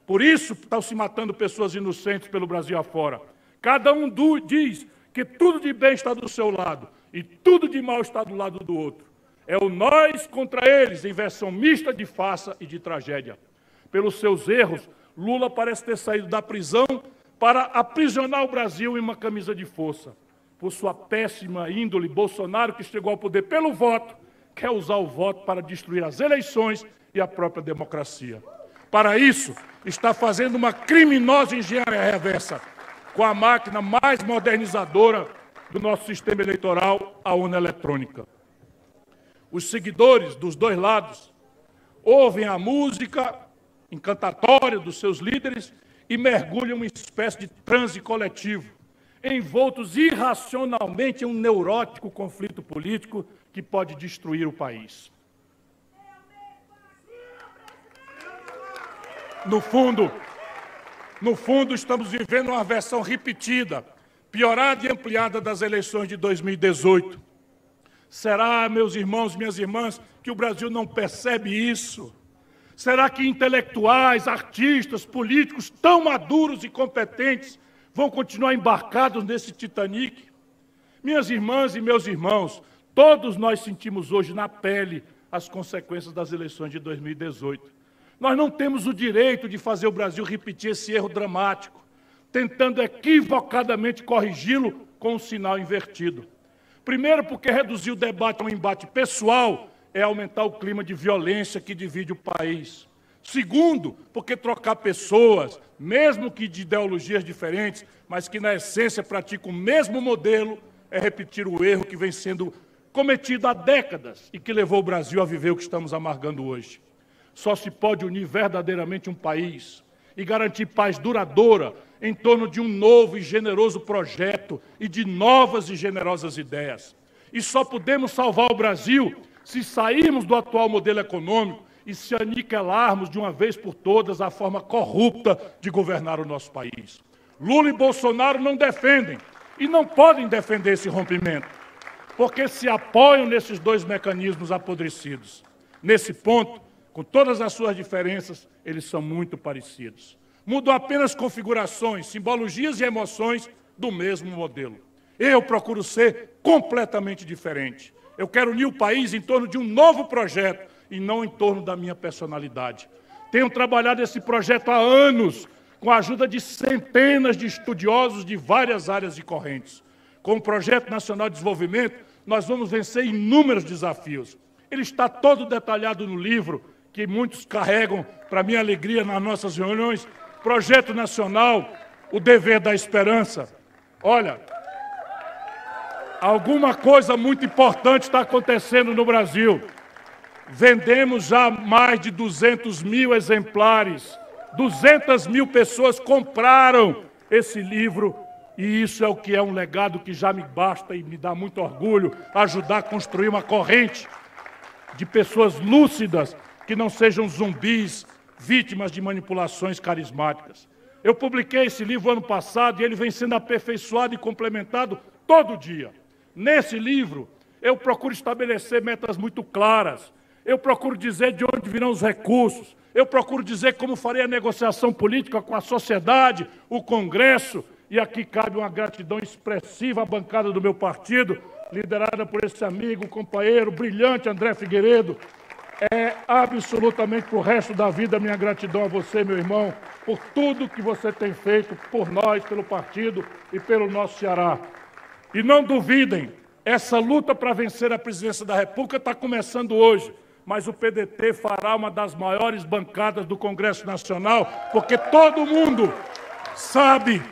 S1: Por isso estão se matando pessoas inocentes pelo Brasil afora. Cada um diz que tudo de bem está do seu lado e tudo de mal está do lado do outro. É o nós contra eles, em versão mista de farsa e de tragédia. Pelos seus erros, Lula parece ter saído da prisão para aprisionar o Brasil em uma camisa de força. Por sua péssima índole, Bolsonaro, que chegou ao poder pelo voto, quer usar o voto para destruir as eleições e a própria democracia. Para isso, está fazendo uma criminosa engenharia reversa com a máquina mais modernizadora do nosso sistema eleitoral, a urna eletrônica. Os seguidores dos dois lados ouvem a música encantatória dos seus líderes e mergulham em uma espécie de transe coletivo, envoltos irracionalmente em um neurótico conflito político que pode destruir o país. No fundo, estamos vivendo uma versão repetida, piorada e ampliada das eleições de 2018. Será, meus irmãos e minhas irmãs, que o Brasil não percebe isso? Será que intelectuais, artistas, políticos tão maduros e competentes vão continuar embarcados nesse Titanic? Minhas irmãs e meus irmãos, todos nós sentimos hoje na pele as consequências das eleições de 2018. Nós não temos o direito de fazer o Brasil repetir esse erro dramático. tentando equivocadamente corrigi-lo com um sinal invertido. Primeiro, porque reduzir o debate a um embate pessoal é aumentar o clima de violência que divide o país. Segundo, porque trocar pessoas, mesmo que de ideologias diferentes, mas que na essência praticam o mesmo modelo, é repetir o erro que vem sendo cometido há décadas e que levou o Brasil a viver o que estamos amargando hoje. Só se pode unir verdadeiramente um país e garantir paz duradoura em torno de um novo e generoso projeto e de novas e generosas ideias. E só podemos salvar o Brasil se sairmos do atual modelo econômico e se aniquilarmos de uma vez por todas a forma corrupta de governar o nosso país. Lula e Bolsonaro não defendem e não podem defender esse rompimento, porque se apoiam nesses dois mecanismos apodrecidos. Nesse ponto, com todas as suas diferenças, eles são muito parecidos. Mudam apenas configurações, simbologias e emoções do mesmo modelo. Eu procuro ser completamente diferente. Eu quero unir o país em torno de um novo projeto e não em torno da minha personalidade. Tenho trabalhado esse projeto há anos, com a ajuda de centenas de estudiosos de várias áreas e correntes. Com o Projeto Nacional de Desenvolvimento, nós vamos vencer inúmeros desafios. Ele está todo detalhado no livro, que muitos carregam, para minha alegria, nas nossas reuniões. Projeto Nacional, o dever da esperança. Olha, alguma coisa muito importante está acontecendo no Brasil. Vendemos já mais de 200 mil exemplares. 200 mil pessoas compraram esse livro. E isso é o que é um legado que já me basta e me dá muito orgulho ajudar a construir uma corrente de pessoas lúcidas que não sejam zumbis, vítimas de manipulações carismáticas. Eu publiquei esse livro ano passado e ele vem sendo aperfeiçoado e complementado todo dia. Nesse livro, eu procuro estabelecer metas muito claras. Eu procuro dizer de onde virão os recursos. Eu procuro dizer como farei a negociação política com a sociedade, o Congresso. E aqui cabe uma gratidão expressiva à bancada do meu partido, liderada por esse amigo, companheiro, brilhante André Figueiredo. É absolutamente para o resto da vida minha gratidão a você, meu irmão, por tudo que você tem feito por nós, pelo partido e pelo nosso Ceará. E não duvidem, essa luta para vencer a presidência da República está começando hoje, mas o PDT fará uma das maiores bancadas do Congresso Nacional, porque todo mundo sabe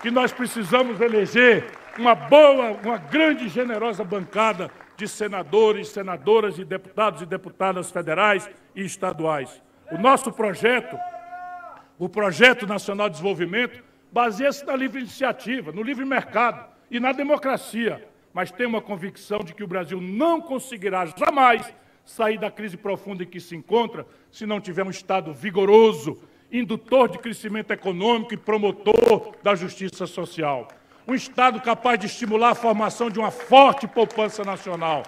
S1: que nós precisamos eleger uma boa, uma grande e generosa bancada de senadores, senadoras e deputadas federais e estaduais. O nosso projeto, o Projeto Nacional de Desenvolvimento, baseia-se na livre iniciativa, no livre mercado e na democracia, mas tem uma convicção de que o Brasil não conseguirá jamais sair da crise profunda em que se encontra se não tiver um Estado vigoroso, indutor de crescimento econômico e promotor da justiça social. Um Estado capaz de estimular a formação de uma forte poupança nacional,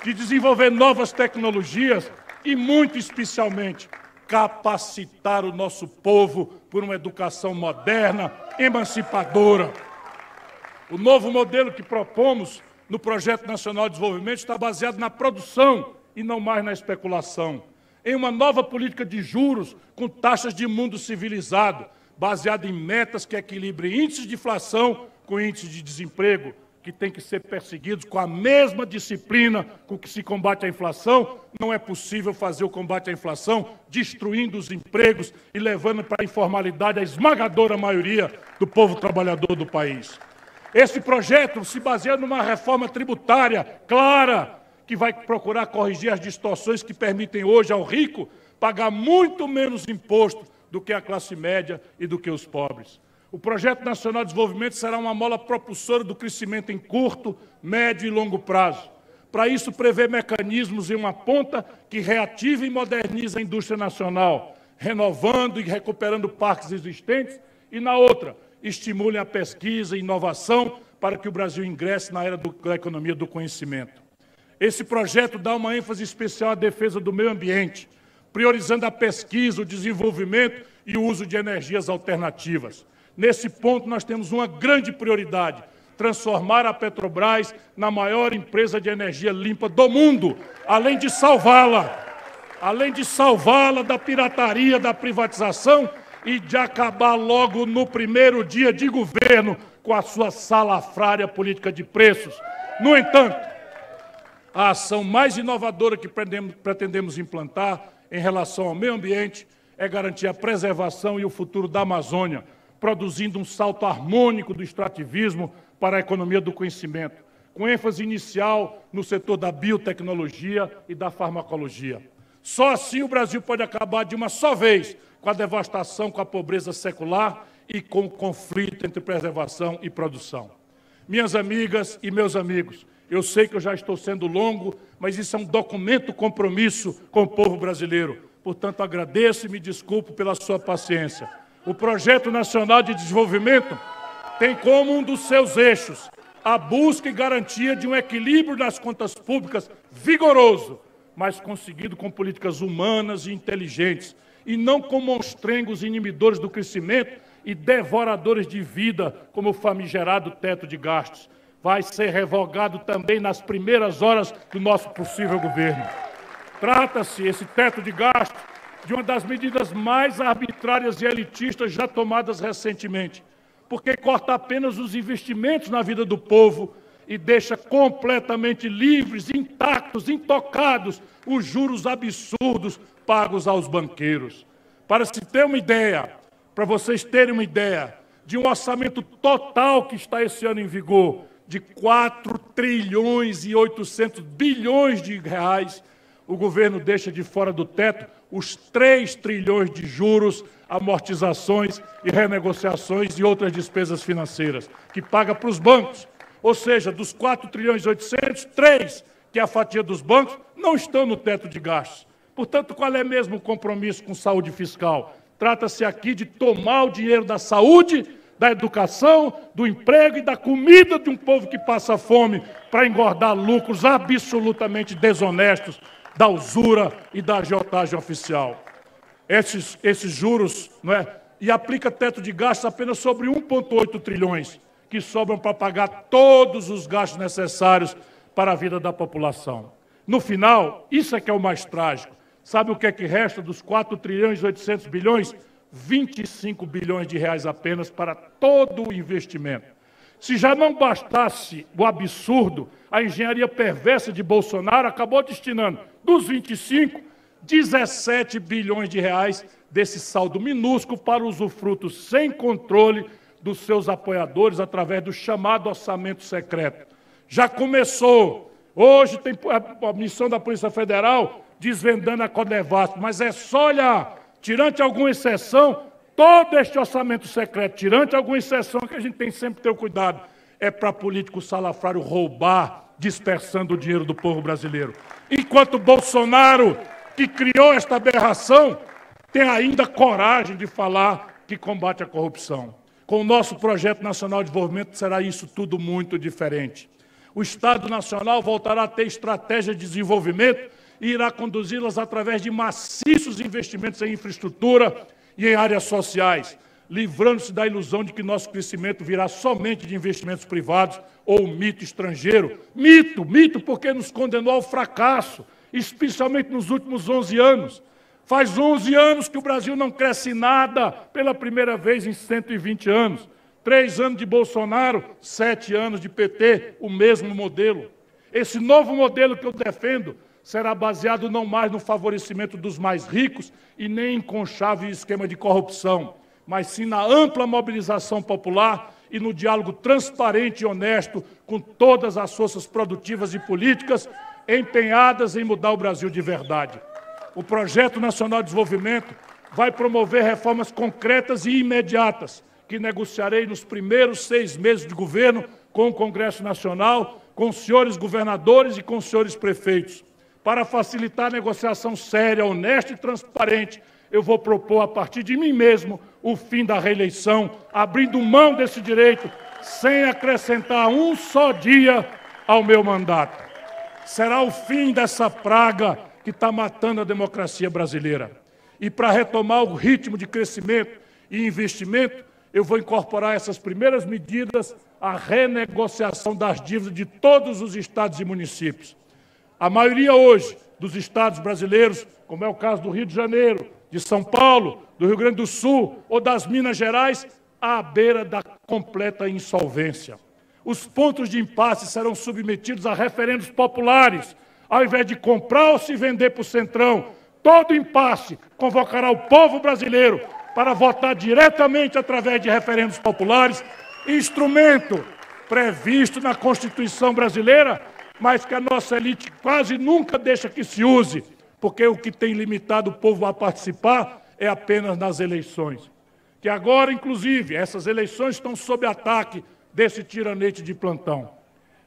S1: de desenvolver novas tecnologias e, muito especialmente, capacitar o nosso povo por uma educação moderna, emancipadora. O novo modelo que propomos no Projeto Nacional de Desenvolvimento está baseado na produção e não mais na especulação. Em uma nova política de juros com taxas de mundo civilizado, baseada em metas que equilibrem índices de inflação com índices de desemprego, que têm que ser perseguidos com a mesma disciplina com que se combate a inflação. Não é possível fazer o combate à inflação destruindo os empregos e levando para a informalidade a esmagadora maioria do povo trabalhador do país. Esse projeto se baseia numa reforma tributária clara, que vai procurar corrigir as distorções que permitem hoje ao rico pagar muito menos imposto do que a classe média e do que os pobres. O Projeto Nacional de Desenvolvimento será uma mola propulsora do crescimento em curto, médio e longo prazo. Para isso, prevê mecanismos em uma ponta que reative e moderniza a indústria nacional, renovando e recuperando parques existentes, e na outra, estimule a pesquisa e inovação para que o Brasil ingresse na era da economia do conhecimento. Esse projeto dá uma ênfase especial à defesa do meio ambiente, priorizando a pesquisa, o desenvolvimento e o uso de energias alternativas. Nesse ponto, nós temos uma grande prioridade: transformar a Petrobras na maior empresa de energia limpa do mundo, além de salvá-la da pirataria, da privatização e de acabar logo no primeiro dia de governo com a sua salafrária política de preços. No entanto, a ação mais inovadora que pretendemos implantar em relação ao meio ambiente é garantir a preservação e o futuro da Amazônia, produzindo um salto harmônico do extrativismo para a economia do conhecimento, com ênfase inicial no setor da biotecnologia e da farmacologia. Só assim o Brasil pode acabar de uma só vez com a devastação, com a pobreza secular e com o conflito entre preservação e produção. Minhas amigas e meus amigos, eu sei que eu já estou sendo longo, mas isso é um documento compromisso com o povo brasileiro. Portanto, agradeço e me desculpo pela sua paciência. O Projeto Nacional de Desenvolvimento tem como um dos seus eixos a busca e garantia de um equilíbrio das contas públicas vigoroso, mas conseguido com políticas humanas e inteligentes, e não com monstrengos inimidores do crescimento e devoradores de vida, como o famigerado teto de gastos. Vai ser revogado também nas primeiras horas do nosso possível governo. Trata-se, esse teto de gastos, de uma das medidas mais arbitrárias e elitistas já tomadas recentemente, porque corta apenas os investimentos na vida do povo e deixa completamente livres, intactos, intocados os juros absurdos pagos aos banqueiros. Para se ter uma ideia, para vocês terem uma ideia, de um orçamento total que está esse ano em vigor, de 4 trilhões e 800 bilhões de reais, o governo deixa de fora do teto os 3 trilhões de juros, amortizações e renegociações e outras despesas financeiras, que paga para os bancos. Ou seja, dos 4 trilhões e 800, 3, que é a fatia dos bancos, não estão no teto de gastos. Portanto, qual é mesmo o compromisso com saúde fiscal? Trata-se aqui de tomar o dinheiro da saúde, da educação, do emprego e da comida de um povo que passa fome para engordar lucros absolutamente desonestos da usura e da agiotagem oficial. Esses juros, não é? E aplica teto de gastos apenas sobre 1,8 trilhões, que sobram para pagar todos os gastos necessários para a vida da população. No final, isso é que é o mais trágico. Sabe o que é que resta dos 4 trilhões e 800 bilhões? 25 bilhões de reais apenas para todo o investimento. Se já não bastasse o absurdo, a engenharia perversa de Bolsonaro acabou destinando, dos 25, 17 bilhões de reais desse saldo minúsculo para usufruto sem controle dos seus apoiadores através do chamado orçamento secreto. Já começou. Hoje tem a missão da Polícia Federal desvendando a Codevasf, mas é só olhar, tirante alguma exceção, todo este orçamento secreto, tirante alguma exceção, que a gente tem sempre que ter o cuidado, é para político salafrário roubar, dispersando o dinheiro do povo brasileiro. Enquanto Bolsonaro, que criou esta aberração, tem ainda coragem de falar que combate a corrupção. Com o nosso Projeto Nacional de Desenvolvimento será isso tudo muito diferente. O Estado Nacional voltará a ter estratégia de desenvolvimento e irá conduzi-las através de maciços investimentos em infraestrutura e em áreas sociais, livrando-se da ilusão de que nosso crescimento virá somente de investimentos privados ou mito estrangeiro. Mito porque nos condenou ao fracasso, especialmente nos últimos 11 anos. Faz 11 anos que o Brasil não cresce nada pela primeira vez em 120 anos. 3 anos de Bolsonaro, 7 anos de PT, o mesmo modelo. Esse novo modelo que eu defendo será baseado não mais no favorecimento dos mais ricos e nem em conchável esquema de corrupção, mas sim na ampla mobilização popular e no diálogo transparente e honesto com todas as forças produtivas e políticas empenhadas em mudar o Brasil de verdade. O Projeto Nacional de Desenvolvimento vai promover reformas concretas e imediatas, que negociarei nos primeiros 6 meses de governo com o Congresso Nacional, com os senhores governadores e com os senhores prefeitos. Para facilitar a negociação séria, honesta e transparente, eu vou propor, a partir de mim mesmo, o fim da reeleição, abrindo mão desse direito, sem acrescentar um só dia ao meu mandato. Será o fim dessa praga que está matando a democracia brasileira. E para retomar o ritmo de crescimento e investimento, eu vou incorporar essas primeiras medidas à renegociação das dívidas de todos os estados e municípios. A maioria hoje dos estados brasileiros, como é o caso do Rio de Janeiro, de São Paulo, do Rio Grande do Sul ou das Minas Gerais, à beira da completa insolvência. Os pontos de impasse serão submetidos a referendos populares, ao invés de comprar ou se vender para o Centrão. Todo impasse convocará o povo brasileiro para votar diretamente através de referendos populares, instrumento previsto na Constituição brasileira, mas que a nossa elite quase nunca deixa que se use, porque o que tem limitado o povo a participar é apenas nas eleições. Que agora, inclusive, essas eleições estão sob ataque desse tiranete de plantão.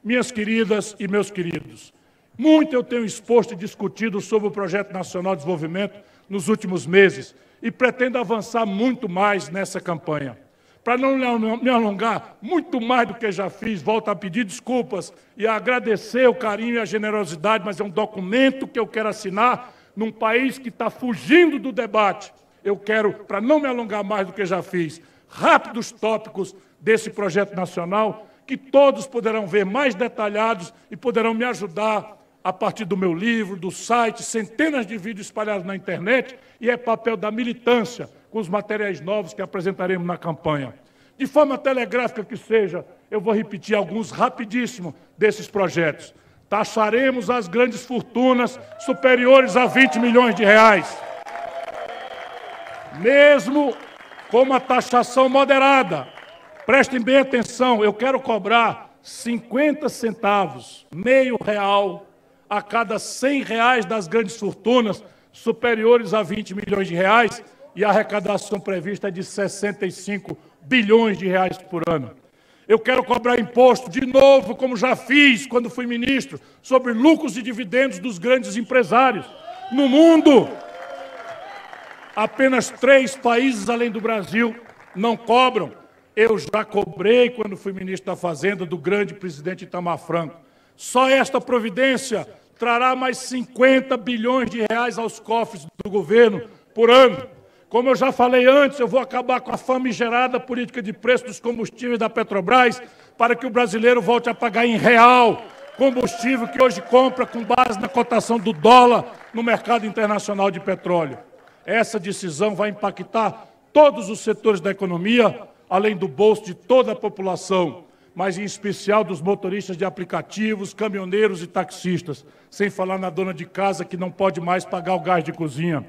S1: Minhas queridas e meus queridos, muito eu tenho exposto e discutido sobre o Projeto Nacional de Desenvolvimento nos últimos meses e pretendo avançar muito mais nessa campanha. Para não me alongar muito mais do que já fiz, volto a pedir desculpas e a agradecer o carinho e a generosidade, mas é um documento que eu quero assinar num país que está fugindo do debate. Eu quero, para não me alongar mais do que já fiz, rápidos tópicos desse projeto nacional, que todos poderão ver mais detalhados e poderão me ajudar a partir do meu livro, do site, centenas de vídeos espalhados na internet, e é papel da militância com os materiais novos que apresentaremos na campanha. De forma telegráfica que seja, eu vou repetir alguns rapidíssimo desses projetos. Taxaremos as grandes fortunas superiores a 20 milhões de reais. Mesmo com uma taxação moderada, prestem bem atenção, eu quero cobrar 50 centavos, meio real, a cada 100 reais das grandes fortunas superiores a 20 milhões de reais, e a arrecadação prevista é de 65 bilhões de reais por ano. Eu quero cobrar imposto, de novo, como já fiz quando fui ministro, sobre lucros e dividendos dos grandes empresários. No mundo, apenas 3 países, além do Brasil, não cobram. Eu já cobrei, quando fui ministro da Fazenda, do grande presidente Itamar Franco. Só esta providência trará mais 50 bilhões de reais aos cofres do governo por ano. Como eu já falei antes, eu vou acabar com a famigerada política de preço dos combustíveis da Petrobras para que o brasileiro volte a pagar em real combustível que hoje compra com base na cotação do dólar no mercado internacional de petróleo. Essa decisão vai impactar todos os setores da economia, além do bolso de toda a população, mas em especial dos motoristas de aplicativos, caminhoneiros e taxistas, sem falar na dona de casa que não pode mais pagar o gás de cozinha.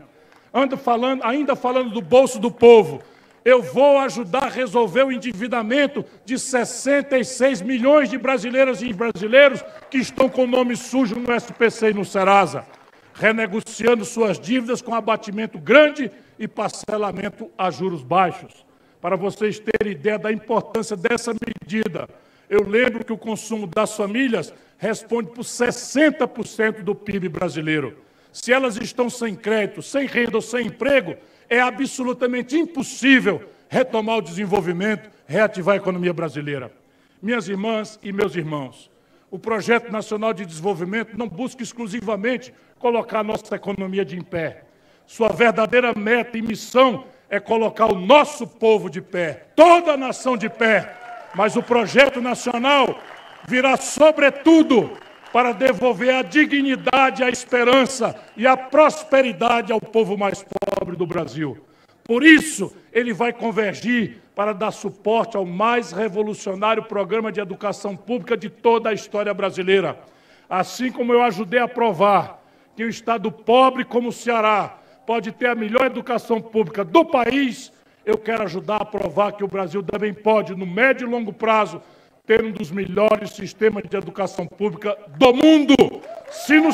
S1: Ainda falando do bolso do povo, eu vou ajudar a resolver o endividamento de 66 milhões de brasileiras e brasileiros que estão com o nome sujo no SPC e no Serasa, renegociando suas dívidas com abatimento grande e parcelamento a juros baixos. Para vocês terem ideia da importância dessa medida, eu lembro que o consumo das famílias responde por 60% do PIB brasileiro. Se elas estão sem crédito, sem renda ou sem emprego, é absolutamente impossível retomar o desenvolvimento, reativar a economia brasileira. Minhas irmãs e meus irmãos, o Projeto Nacional de Desenvolvimento não busca exclusivamente colocar a nossa economia de pé. Sua verdadeira meta e missão é colocar o nosso povo de pé, toda a nação de pé. Mas o projeto nacional virá, sobretudo, para devolver a dignidade, a esperança e a prosperidade ao povo mais pobre do Brasil. Por isso, ele vai convergir para dar suporte ao mais revolucionário programa de educação pública de toda a história brasileira. Assim como eu ajudei a provar que o estado pobre como o Ceará pode ter a melhor educação pública do país, eu quero ajudar a provar que o Brasil também pode, no médio e longo prazo, ter um dos melhores sistemas de educação pública do mundo. Se no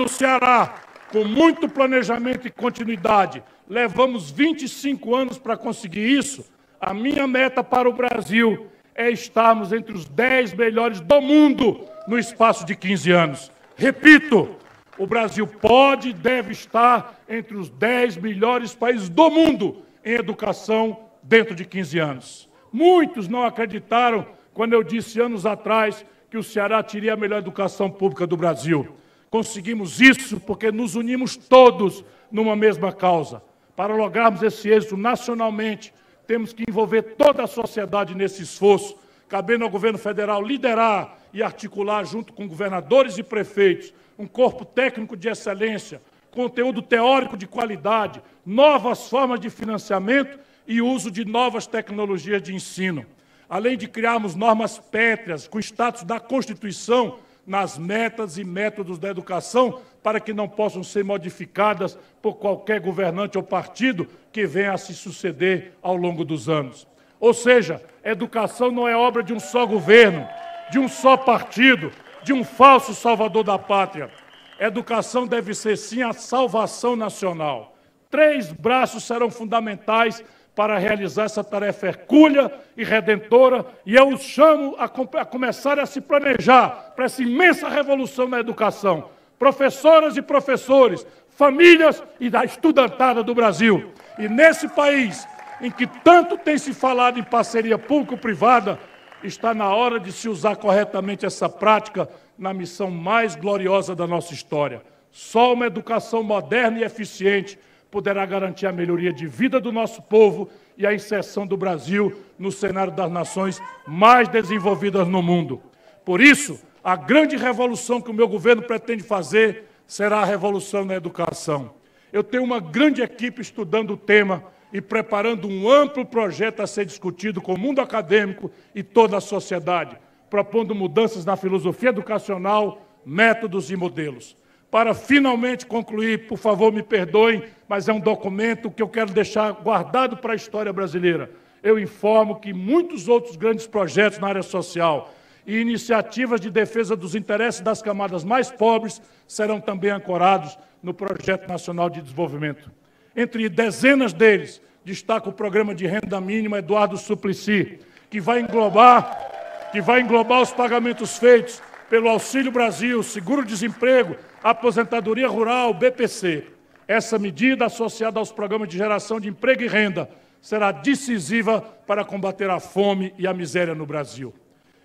S1: Ceará, com muito planejamento e continuidade, levamos 25 anos para conseguir isso, a minha meta para o Brasil é estarmos entre os 10 melhores do mundo no espaço de 15 anos. Repito, o Brasil pode e deve estar entre os 10 melhores países do mundo em educação dentro de 15 anos. Muitos não acreditaram quando eu disse anos atrás que o Ceará teria a melhor educação pública do Brasil. Conseguimos isso porque nos unimos todos numa mesma causa. Para lograrmos esse êxito nacionalmente, temos que envolver toda a sociedade nesse esforço, cabendo ao governo federal liderar e articular, junto com governadores e prefeitos, um corpo técnico de excelência, conteúdo teórico de qualidade, novas formas de financiamento e uso de novas tecnologias de ensino. Além de criarmos normas pétreas com status da Constituição nas metas e métodos da educação para que não possam ser modificadas por qualquer governante ou partido que venha a se suceder ao longo dos anos. Ou seja, educação não é obra de um só governo, de um só partido, de um falso salvador da pátria. Educação deve ser, sim, a salvação nacional. 3 braços serão fundamentais para realizar essa tarefa hercúlea e redentora, e eu os chamo a começar a se planejar para essa imensa revolução na educação. Professoras e professores, famílias e da estudantada do Brasil. E nesse país, em que tanto tem se falado em parceria público-privada, está na hora de se usar corretamente essa prática na missão mais gloriosa da nossa história. Só uma educação moderna e eficiente poderá garantir a melhoria de vida do nosso povo e a inserção do Brasil no cenário das nações mais desenvolvidas no mundo. Por isso, a grande revolução que o meu governo pretende fazer será a revolução na educação. Eu tenho uma grande equipe estudando o tema e preparando um amplo projeto a ser discutido com o mundo acadêmico e toda a sociedade, propondo mudanças na filosofia educacional, métodos e modelos. Para finalmente concluir, por favor, me perdoem, mas é um documento que eu quero deixar guardado para a história brasileira. Eu informo que muitos outros grandes projetos na área social e iniciativas de defesa dos interesses das camadas mais pobres serão também ancorados no Projeto Nacional de Desenvolvimento. Entre dezenas deles, destaco o Programa de Renda Mínima Eduardo Suplicy, que vai englobar os pagamentos feitos pelo Auxílio Brasil, Seguro-Desemprego, Aposentadoria Rural, BPC. Essa medida, associada aos programas de geração de emprego e renda, será decisiva para combater a fome e a miséria no Brasil.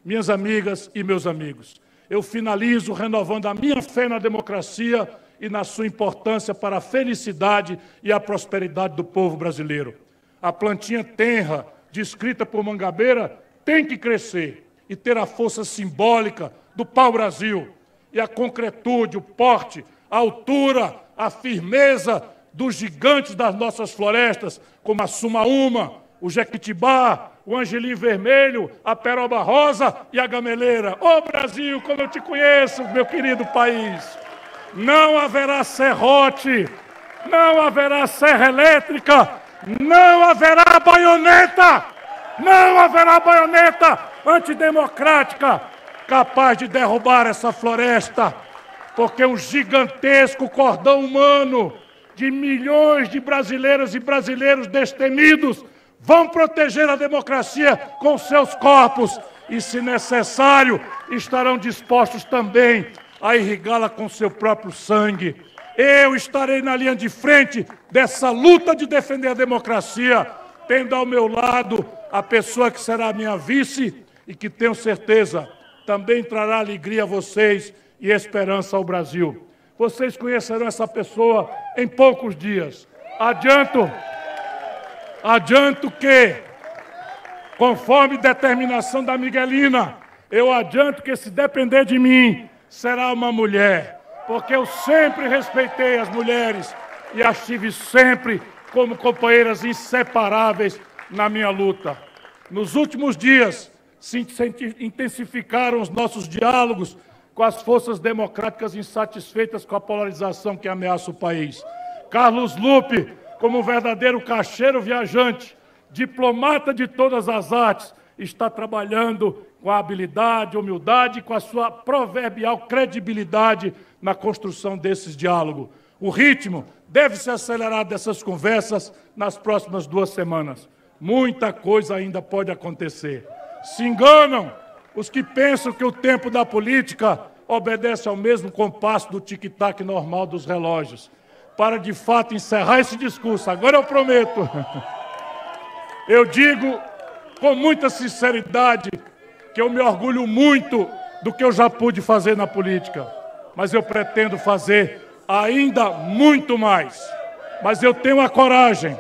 S1: Minhas amigas e meus amigos, eu finalizo renovando a minha fé na democracia e na sua importância para a felicidade e a prosperidade do povo brasileiro. A plantinha tenra, descrita por Mangabeira, tem que crescer e ter a força simbólica do pau-brasil e a concretude, o porte, a altura, a firmeza dos gigantes das nossas florestas, como a sumaúma, o jequitibá, o angelim vermelho, a peroba rosa e a gameleira. Ô Brasil, como eu te conheço, meu querido país! Não haverá serrote, não haverá serra elétrica, não haverá baioneta, não haverá baioneta antidemocrática capaz de derrubar essa floresta, porque um gigantesco cordão humano de milhões de brasileiras e brasileiros destemidos vão proteger a democracia com seus corpos e, se necessário, estarão dispostos também a irrigá-la com seu próprio sangue. Eu estarei na linha de frente dessa luta de defender a democracia, tendo ao meu lado a pessoa que será minha vice e que, tenho certeza, também trará alegria a vocês e esperança ao Brasil. Vocês conhecerão essa pessoa em poucos dias. Adianto que, conforme determinação da Miguelina, eu adianto que, se depender de mim, será uma mulher, porque eu sempre respeitei as mulheres e as tive sempre como companheiras inseparáveis na minha luta. Nos últimos dias, se intensificaram os nossos diálogos com as forças democráticas insatisfeitas com a polarização que ameaça o país. Carlos Lupe, como verdadeiro cacheiro viajante, diplomata de todas as artes, está trabalhando com a habilidade, humildade e com a sua proverbial credibilidade na construção desses diálogos. O ritmo deve se acelerar dessas conversas nas próximas 2 semanas. Muita coisa ainda pode acontecer. Se enganam os que pensam que o tempo da política obedece ao mesmo compasso do tic-tac normal dos relógios. Para, de fato, encerrar esse discurso, agora eu prometo, eu digo com muita sinceridade que eu me orgulho muito do que eu já pude fazer na política, mas eu pretendo fazer ainda muito mais. Mas eu tenho a coragem,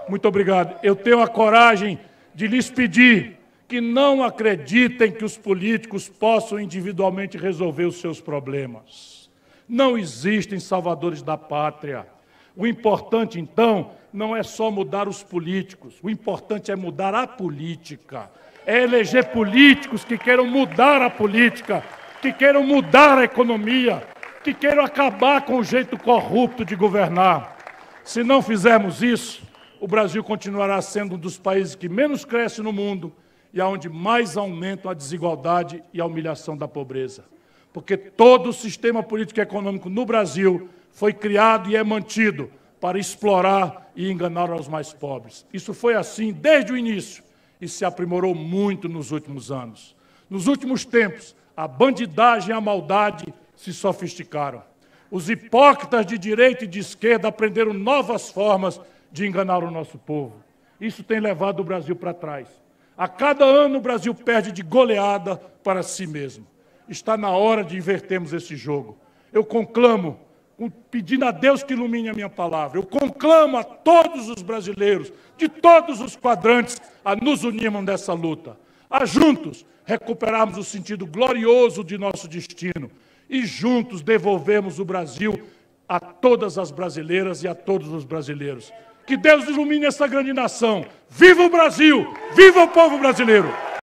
S1: muito obrigado, eu tenho a coragem de lhes pedir que não acreditem que os políticos possam individualmente resolver os seus problemas. Não existem salvadores da pátria. O importante, então, não é só mudar os políticos, o importante é mudar a política. É eleger políticos que queiram mudar a política, que queiram mudar a economia, que queiram acabar com o jeito corrupto de governar. Se não fizermos isso, o Brasil continuará sendo um dos países que menos cresce no mundo e onde mais aumentam a desigualdade e a humilhação da pobreza. Porque todo o sistema político e econômico no Brasil foi criado e é mantido para explorar e enganar os mais pobres. Isso foi assim desde o início e se aprimorou muito nos últimos anos. Nos últimos tempos, a bandidagem e a maldade se sofisticaram. Os hipócritas de direita e de esquerda aprenderam novas formas de enganar o nosso povo. Isso tem levado o Brasil para trás. A cada ano o Brasil perde de goleada para si mesmo. Está na hora de invertermos esse jogo. Eu conclamo, pedindo a Deus que ilumine a minha palavra, eu conclamo a todos os brasileiros, de todos os quadrantes, a nos unirmos nessa luta. A juntos recuperarmos o sentido glorioso de nosso destino e juntos devolvermos o Brasil a todas as brasileiras e a todos os brasileiros. Que Deus ilumine essa grande nação. Viva o Brasil! Viva o povo brasileiro!